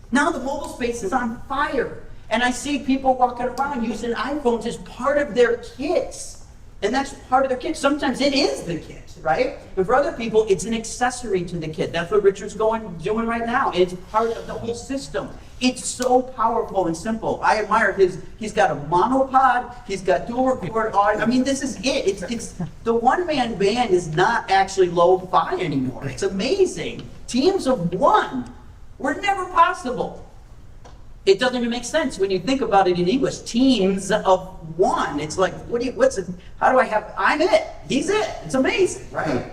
Now the mobile space is on fire. And I see people walking around using iPhones as part of their kits. And that's part of their kit. Sometimes it is the kit, right? But for other people, it's an accessory to the kit. That's what Richard's doing right now. It's part of the whole system. It's so powerful and simple. I admire he's got a monopod, he's got dual record audio. I mean, this is it. It's the one-man band is not actually lo-fi anymore. It's amazing. Teams of one were never possible. It doesn't even make sense when you think about it in English. Teams of one. It's like, I'm it. He's it. It's amazing, right?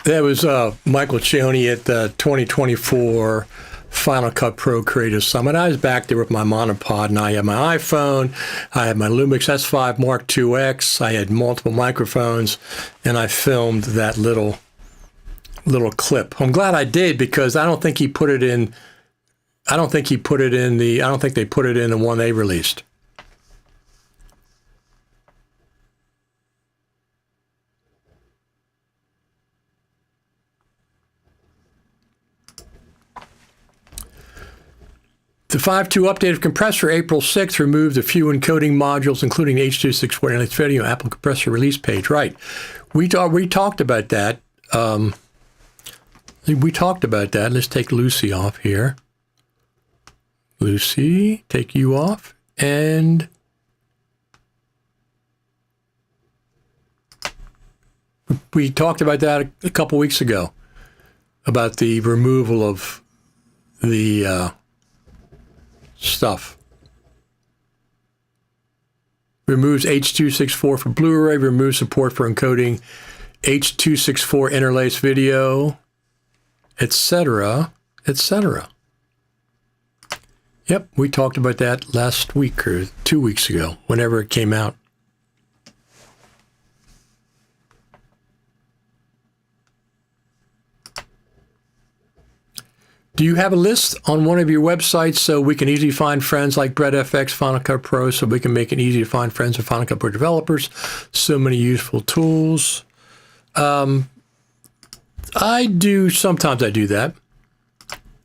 That was Michael Cioni at the 2024 Final Cut Pro Creative Summit. I was back there with my monopod, and I had my iPhone, I had my Lumix S5 Mark IIX, I had multiple microphones, and I filmed that little clip. I'm glad I did, because I don't think they put it in the one they released. The 5.2 update of compressor April 6th removed a few encoding modules, including H.264 and video Apple compressor release page. Right. We talked about that. Let's take Lucy off here. Lucy, take you off. And we talked about that a couple weeks ago, about the removal of the stuff. Removes H.264 for Blu-ray, removes support for encoding H.264 interlace video, etc., etc. Yep, we talked about that last week or 2 weeks ago, whenever it came out. Do you have a list on one of your websites so we can easily find friends like VFX, Final Cut Pro, so we can make it easy to find friends of Final Cut Pro developers? So many useful tools. Sometimes I do that.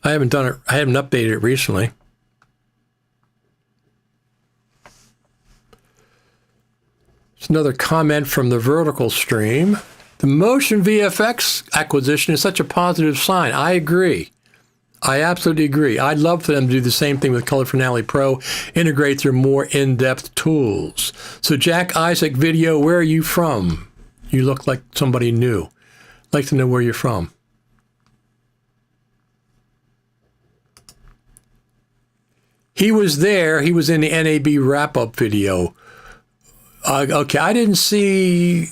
I haven't done it. I haven't updated it recently. It's another comment from the vertical stream. The Motion VFX acquisition is such a positive sign. I agree. I absolutely agree. I'd love for them to do the same thing with Color Finale Pro, integrate their more in-depth tools. So Jack Isaac Video, where are you from? You look like somebody new. I'd like to know where you're from. He was there. He was in the NAB wrap-up video. Okay, I didn't see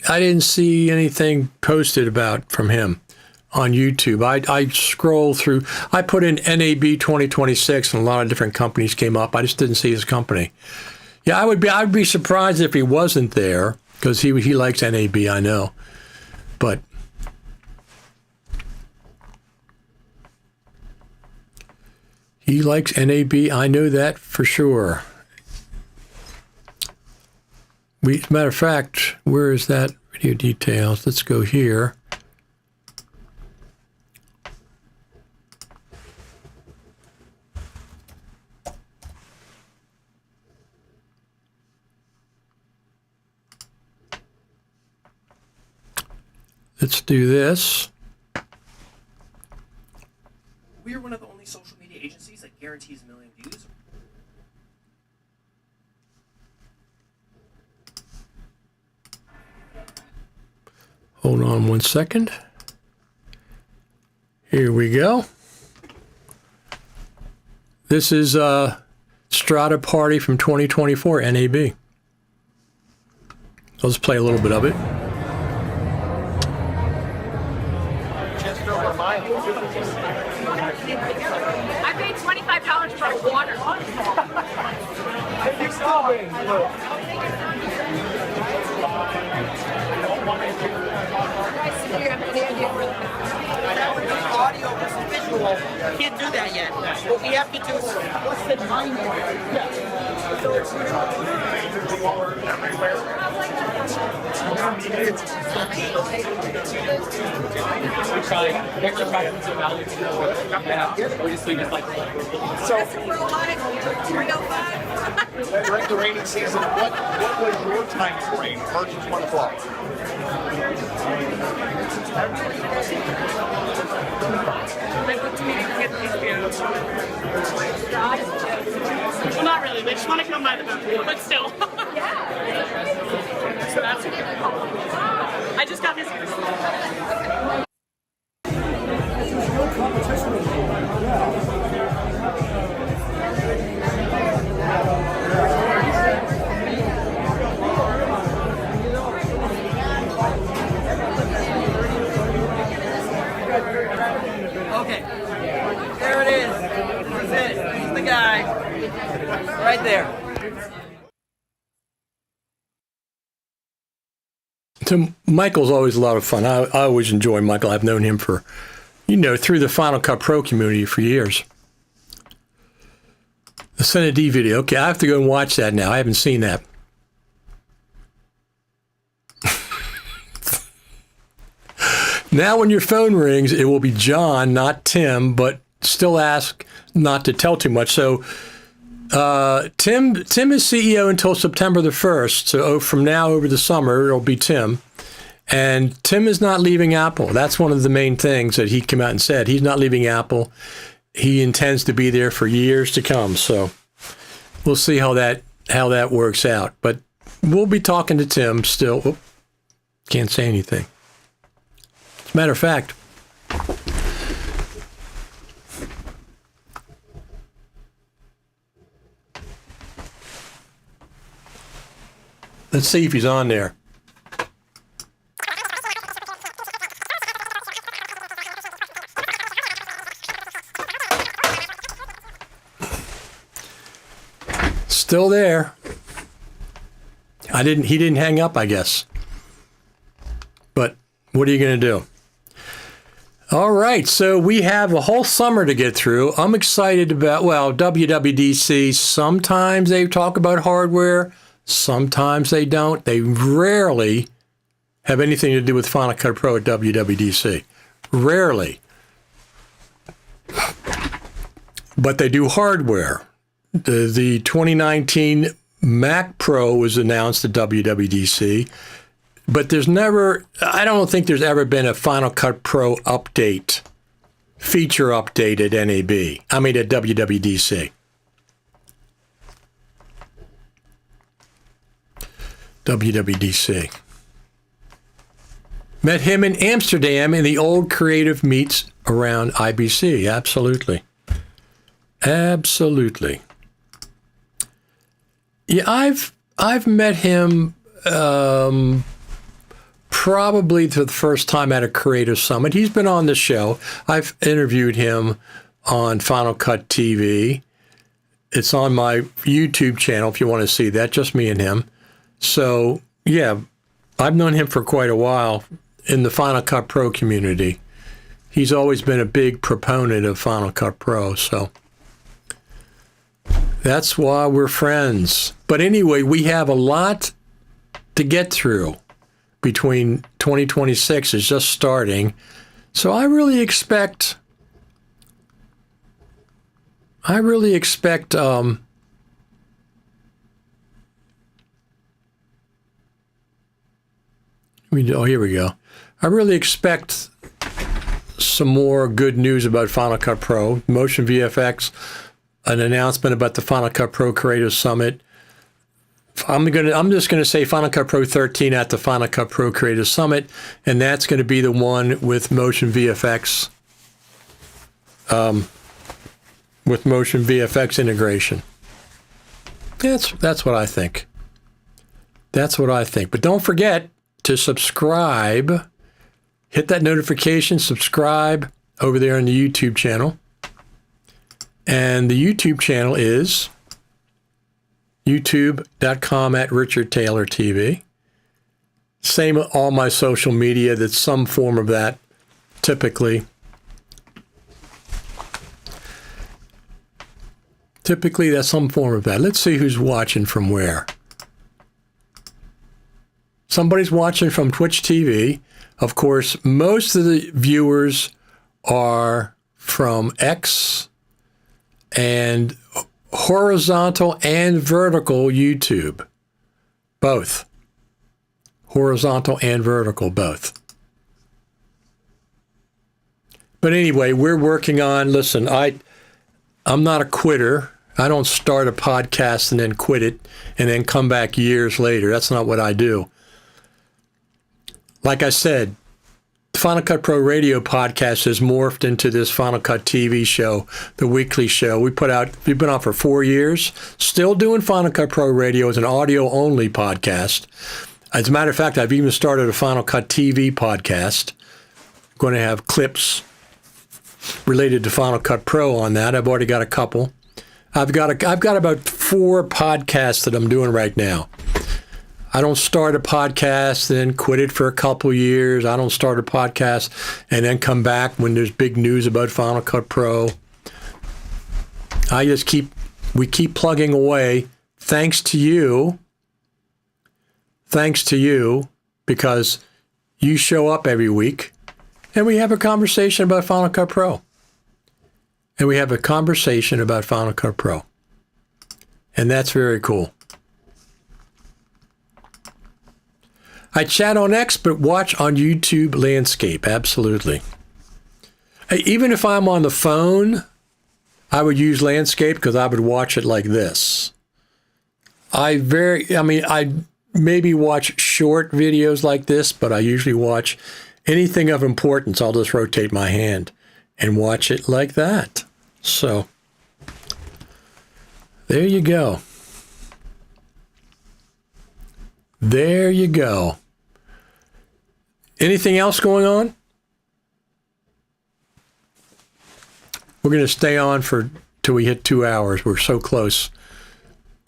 anything posted about from him. on YouTube. I scroll through. I put in NAB 2026, and a lot of different companies came up. I just didn't see his company. Yeah, I'd be surprised if he wasn't there, because he likes NAB, I know. But he likes NAB. I know that for sure. As a matter of fact, where is that video details? Let's go here. Let's do this. We are one of the only social media agencies that guarantees 1 million views. Hold on 1 second. Here we go. This is Strata Party from 2024, NAB. Let's play a little bit of it. I paid $25 for a water. You still win. Audio versus visual. Can't do that yet. What we have to do is what's the time? We try extra practice and value. We just like so. During the rainy season, what was your time frame versus 1 o'clock? Well, not really. They just want to come by the booth, but still. So that's okay. I just got this. Okay. There it is. That's it. He's the guy. Right there. So Michael's always a lot of fun. I always enjoy Michael. I've known him for, through the Final Cut Pro community for years. The Senate D video. Okay, I have to go and watch that now. I haven't seen that. Now when your phone rings, it will be John, not Tim, but still ask not to tell too much. So Tim is CEO until September the 1st. So from now over the summer, it'll be Tim. And Tim is not leaving Apple. That's one of the main things that he came out and said. He's not leaving Apple. He intends to be there for years to come. So we'll see how that works out. But we'll be talking to Tim still. Oh, can't say anything. As a matter of fact, let's see if he's on there. Still there. He didn't hang up, I guess. But what are you going to do? All right, so we have a whole summer to get through. I'm excited about, WWDC. Sometimes they talk about hardware. Sometimes they don't. They rarely have anything to do with Final Cut Pro at WWDC. Rarely. But they do hardware. The 2019 Mac Pro was announced at WWDC. But I don't think there's ever been a Final Cut Pro update, feature update at at WWDC. WWDC. Met him in Amsterdam in the old creative meets around IBC. Absolutely. Absolutely. Yeah, I've met him probably for the first time at a Creative Summit. He's been on the show. I've interviewed him on Final Cut TV. It's on my YouTube channel if you want to see that, just me and him. So, yeah, I've known him for quite a while in the Final Cut Pro community. He's always been a big proponent of Final Cut Pro, so that's why we're friends. But anyway, we have a lot to get through between 2026 is just starting. So I really expect oh, here we go. I really expect some more good news about Final Cut Pro, Motion VFX, an announcement about the Final Cut Pro Creative Summit. I'm just going to say Final Cut Pro 13 at the Final Cut Pro Creative Summit, and that's going to be the one with Motion VFX, with Motion VFX integration. That's what I think. That's what I think. But don't forget to subscribe. Hit that notification, subscribe over there on the YouTube channel. And the YouTube channel is youtube.com/RichardTaylorTV. Same with all my social media, that's some form of that, typically. Typically, that's some form of that. Let's see who's watching from where. Somebody's watching from Twitch TV. Of course, most of the viewers are from X and horizontal and vertical YouTube. Both. Horizontal and vertical, both. But anyway, we're working on, listen, I'm not a quitter. I don't start a podcast and then quit it and then come back years later. That's not what I do. Like I said, the Final Cut Pro Radio podcast has morphed into this Final Cut TV show, the weekly show. We've been on for 4 years, still doing Final Cut Pro Radio as an audio-only podcast. As a matter of fact, I've even started a Final Cut TV podcast. I'm going to have clips related to Final Cut Pro on that. I've already got a couple. I've got about 4 podcasts that I'm doing right now. I don't start a podcast and then quit it for a couple years. I don't start a podcast and then come back when there's big news about Final Cut Pro. We keep plugging away, thanks to you, because you show up every week and we have a conversation about Final Cut Pro. And And that's very cool. I chat on X, but watch on YouTube Landscape. Absolutely. Even if I'm on the phone, I would use Landscape because I would watch it like this. I maybe watch short videos like this, but I usually watch anything of importance. I'll just rotate my hand and watch it like that. So there you go. There you go. Anything else going on? We're going to stay on till we hit 2 hours. We're so close.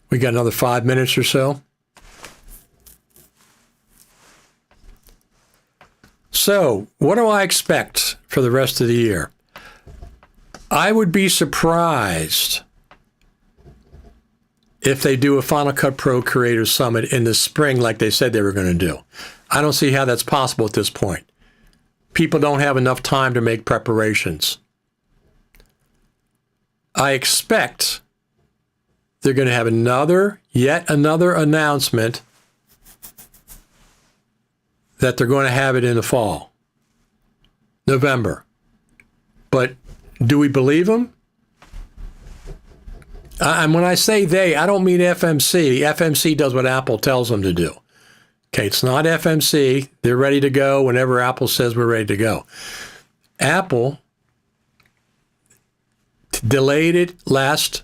We got another 5 minutes or so. So, what do I expect for the rest of the year? I would be surprised if they do a Final Cut Pro Creator Summit in the spring like they said they were going to do. I don't see how that's possible at this point. People don't have enough time to make preparations. I expect they're going to have yet another announcement that they're going to have it in the fall, November. But do we believe them? And when I say they, I don't mean FMC. FMC does what Apple tells them to do. Okay, it's not FMC. They're ready to go whenever Apple says we're ready to go. Apple delayed it last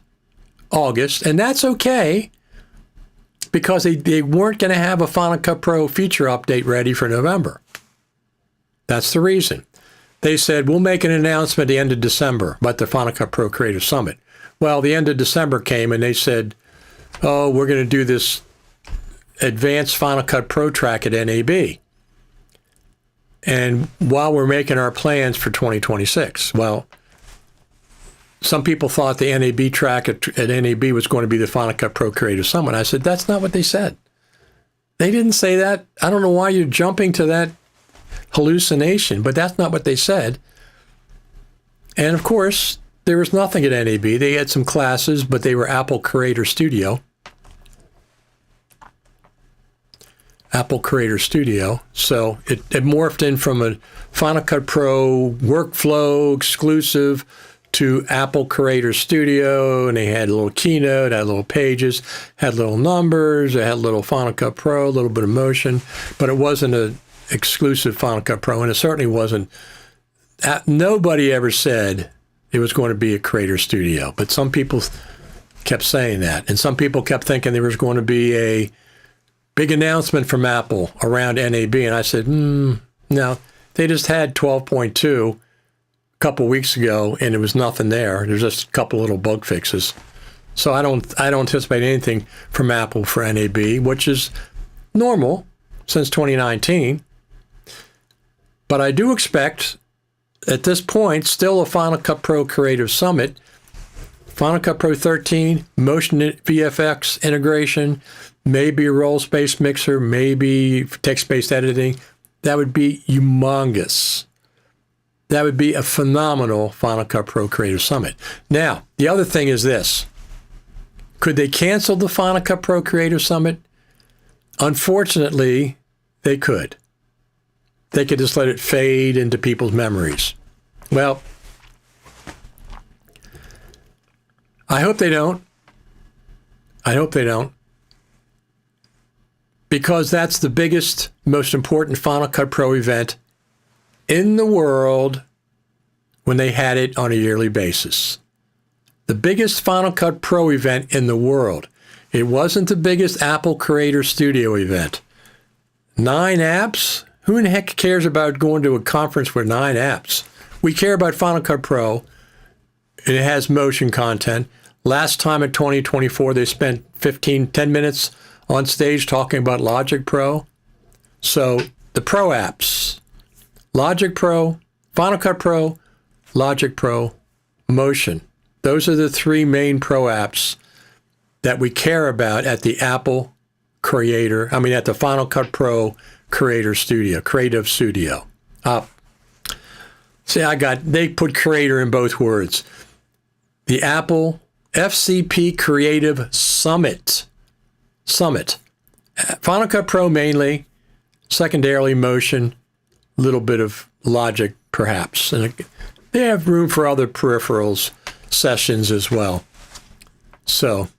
August, and that's okay. because they weren't going to have a Final Cut Pro feature update ready for November. That's the reason. They said, we'll make an announcement at the end of December about the Final Cut Pro Creative Summit. Well, the end of December came and they said, oh, we're going to do this advanced Final Cut Pro track at NAB. And while we're making our plans for 2026, well, some people thought the NAB track at NAB was going to be the Final Cut Pro Creative Summit. I said, that's not what they said. They didn't say that. I don't know why you're jumping to that hallucination, but that's not what they said. And of course, there was nothing at NAB. They had some classes, but they were Apple Creator Studio. Apple Creator Studio. So it morphed in from a Final Cut Pro workflow exclusive to Apple Creator Studio, and they had a little keynote, had little pages, had little numbers, it had a little Final Cut Pro, a little bit of motion, but it wasn't an exclusive Final Cut Pro, and it certainly wasn't. Nobody ever said it was going to be a Creator Studio, but some people kept saying that, and some people kept thinking there was going to be a big announcement from Apple around NAB, and I said, no, they just had 12.2 a couple weeks ago, and there was nothing there. There's just a couple little bug fixes. So I don't anticipate anything from Apple for NAB, which is normal since 2019. But I do expect, at this point, still a Final Cut Pro Creative Summit, Final Cut Pro 13, motion VFX integration, maybe a role-space mixer, maybe text-based editing. That would be humongous. That would be a phenomenal Final Cut Pro Creative Summit. Now, the other thing is this. Could they cancel the Final Cut Pro Creative Summit? Unfortunately, they could. They could just let it fade into people's memories. Well, I hope they don't. I hope they don't. Because that's the biggest, most important Final Cut Pro event in the world when they had it on a yearly basis. The biggest Final Cut Pro event in the world. It wasn't the biggest Apple Creator Studio event. 9 apps? Who in the heck cares about going to a conference with 9 apps? We care about Final Cut Pro. It has motion content. Last time in 2024, they spent 10 minutes on stage talking about Logic Pro. So the Pro apps, Logic Pro, Final Cut Pro, Logic Pro, Motion. Those are the 3 main Pro apps that we care about at the Apple Creator, at the Final Cut Pro Creative Studio. They put creator in both words. The Apple FCP Creative Summit. Final Cut Pro mainly, secondarily Motion, a little bit of Logic perhaps. And they have room for other peripherals sessions as well. So,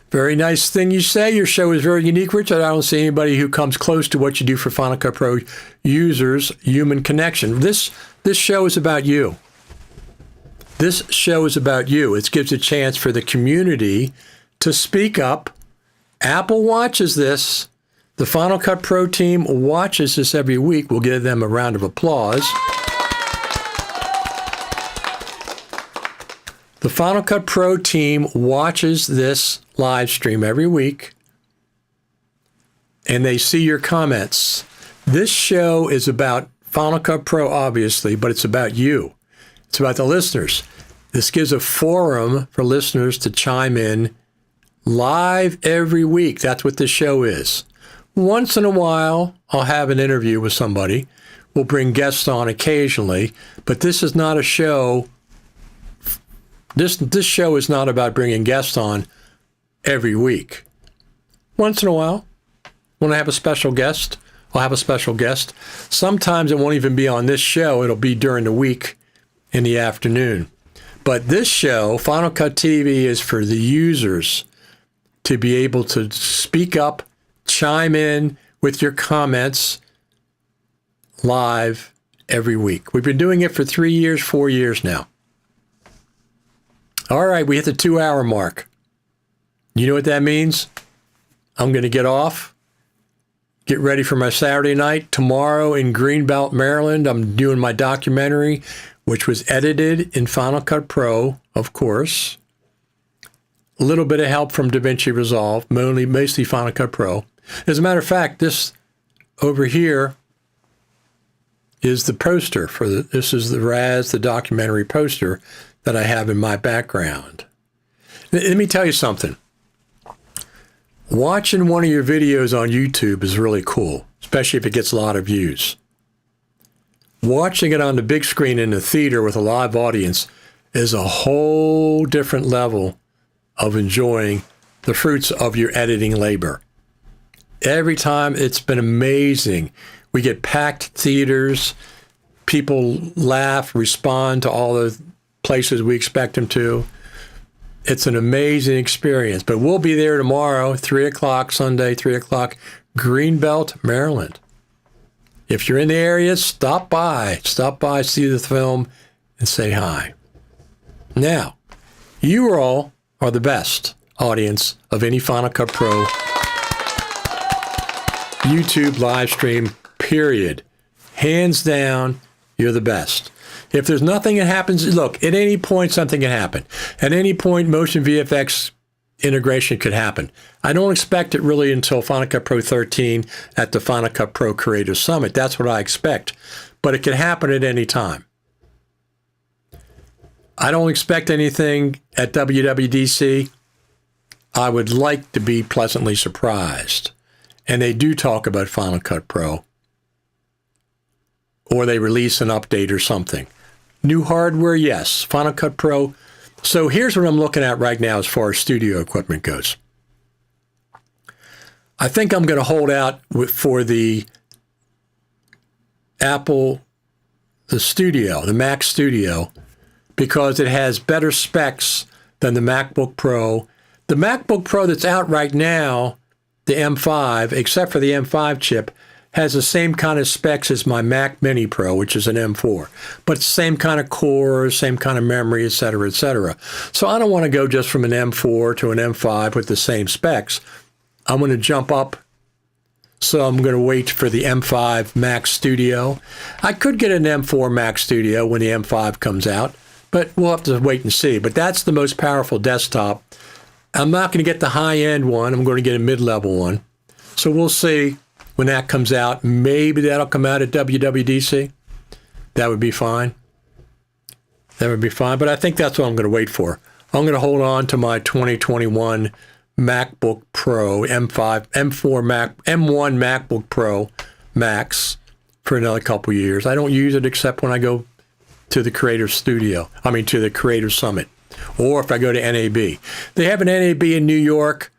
very nice thing you say. Your show is very unique, Richard. I don't see anybody who comes close to what you do for Final Cut Pro users, human connection. This show is about you. This show is about you. It gives a chance for the community to speak up. Apple watches this. The Final Cut Pro team watches this every week. We'll give them a round of applause. The Final Cut Pro team watches this live stream every week, and they see your comments. This show is about Final Cut Pro, obviously, but it's about you. It's about the listeners. This gives a forum for listeners to chime in live every week. That's what this show is. Once in a while, I'll have an interview with somebody. We'll bring guests on occasionally, but this is not a show. This show is not about bringing guests on every week. Once in a while, when I have a special guest, I'll have a special guest. Sometimes it won't even be on this show. It'll be during the week in the afternoon. But this show, Final Cut TV, is for the users to be able to speak up, chime in with your comments live every week. We've been doing it for 3 years, 4 years now. All right, we hit the 2-hour mark. You know what that means? I'm going to get off, get ready for my Saturday night. Tomorrow in Greenbelt, Maryland, I'm doing my documentary, which was edited in Final Cut Pro, of course. A little bit of help from DaVinci Resolve, mostly Final Cut Pro. As a matter of fact, this over here is the poster for this is the Raz, the documentary poster that I have in my background. Let me tell you something. Watching one of your videos on YouTube is really cool, especially if it gets a lot of views. Watching it on the big screen in the theater with a live audience is a whole different level of enjoying the fruits of your editing labor. Every time, it's been amazing. We get packed theaters. People laugh, respond to all the places we expect them to. It's an amazing experience. But we'll be there tomorrow, 3 o'clock, Sunday, 3 o'clock, Greenbelt, Maryland. If you're in the area, stop by. Stop by, see the film, and say hi. Now, you all are the best audience of any Final Cut Pro YouTube live stream, period. Hands down, you're the best. If there's nothing that happens, look, at any point something can happen. At any point, motion VFX integration could happen. I don't expect it really until Final Cut Pro 13 at the Final Cut Pro Creator Summit. That's what I expect. But it can happen at any time. I don't expect anything at WWDC. I would like to be pleasantly surprised. And they do talk about Final Cut Pro. Or they release an update or something. New hardware, yes. Final Cut Pro. So here's what I'm looking at right now as far as studio equipment goes. I think I'm going to hold out for the Apple, the Mac Studio, because it has better specs than the MacBook Pro. The MacBook Pro that's out right now, the M5, except for the M5 chip, has the same kind of specs as my Mac Mini Pro, which is an M4, but same kind of core, same kind of memory, et cetera, et cetera. So I don't want to go just from an M4 to an M5 with the same specs. I'm going to jump up. So I'm going to wait for the M5 Mac Studio. I could get an M4 Mac Studio when the M5 comes out, but we'll have to wait and see. But that's the most powerful desktop. I'm not going to get the high-end one. I'm going to get a mid-level one. So we'll see when that comes out. Maybe that'll come out at WWDC. That would be fine. That would be fine. But I think that's what I'm going to wait for. I'm going to hold on to my 2021 MacBook Pro, M1 MacBook Pro Max for another couple years. I don't use it except when I go to the Creator Studio. To the Creator Summit. Or if I go to NAB. They have an NAB in New York.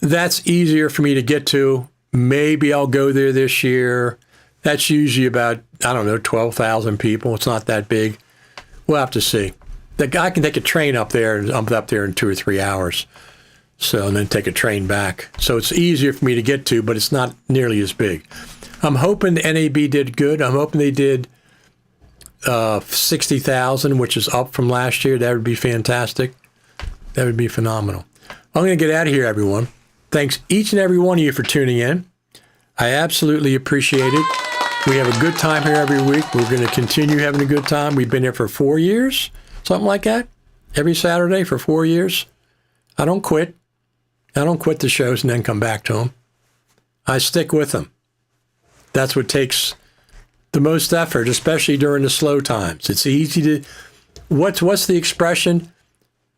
That's easier for me to get to. Maybe I'll go there this year. That's usually about, 12,000 people. It's not that big. We'll have to see. The guy can take a train up there, and I'm up there in 2 or 3 hours. So, and then take a train back. So it's easier for me to get to, but it's not nearly as big. I'm hoping the NAB did good. I'm hoping they did 60,000, which is up from last year. That would be fantastic. That would be phenomenal. I'm going to get out of here, everyone. Thanks each and every one of you for tuning in. I absolutely appreciate it. We have a good time here every week. We're going to continue having a good time. We've been here for 4 years, something like that. Every Saturday for 4 years. I don't quit. I don't quit the shows and then come back to them. I stick with them. That's what takes the most effort, especially during the slow times. It's easy to, what's the expression?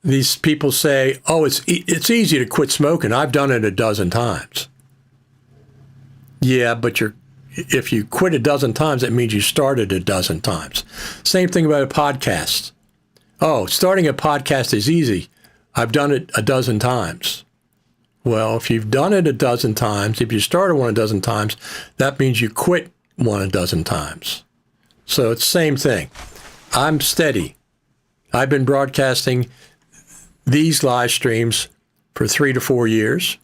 These people say, oh, it's easy to quit smoking. I've done it a dozen times. Yeah, but if you quit a dozen times, that means you started a dozen times. Same thing about a podcast. Oh, starting a podcast is easy. I've done it a dozen times. Well, if you've done it a dozen times, if you started one a dozen times, that means you quit one a dozen times. So it's the same thing. I'm steady. I've been broadcasting these live streams for 3 to 4 years.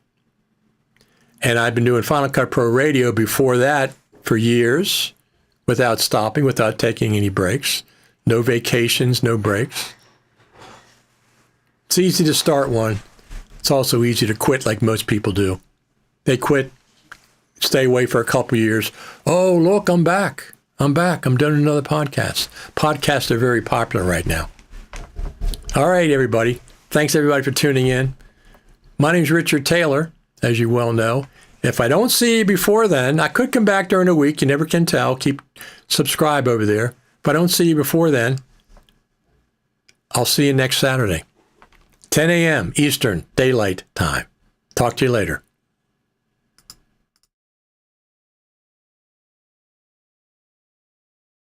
And I've been doing Final Cut Pro Radio before that for years without stopping, without taking any breaks. No vacations, no breaks. It's easy to start one. It's also easy to quit like most people do. They quit, stay away for a couple of years. Oh, look, I'm back. I'm doing another podcast. Podcasts are very popular right now. All right, everybody. Thanks, everybody, for tuning in. My name's Richard Taylor, as you well know. If I don't see you before then, I could come back during the week. You never can tell. Subscribe over there. If I don't see you before then, I'll see you next Saturday. 10 a.m. Eastern Daylight Time. Talk to you later.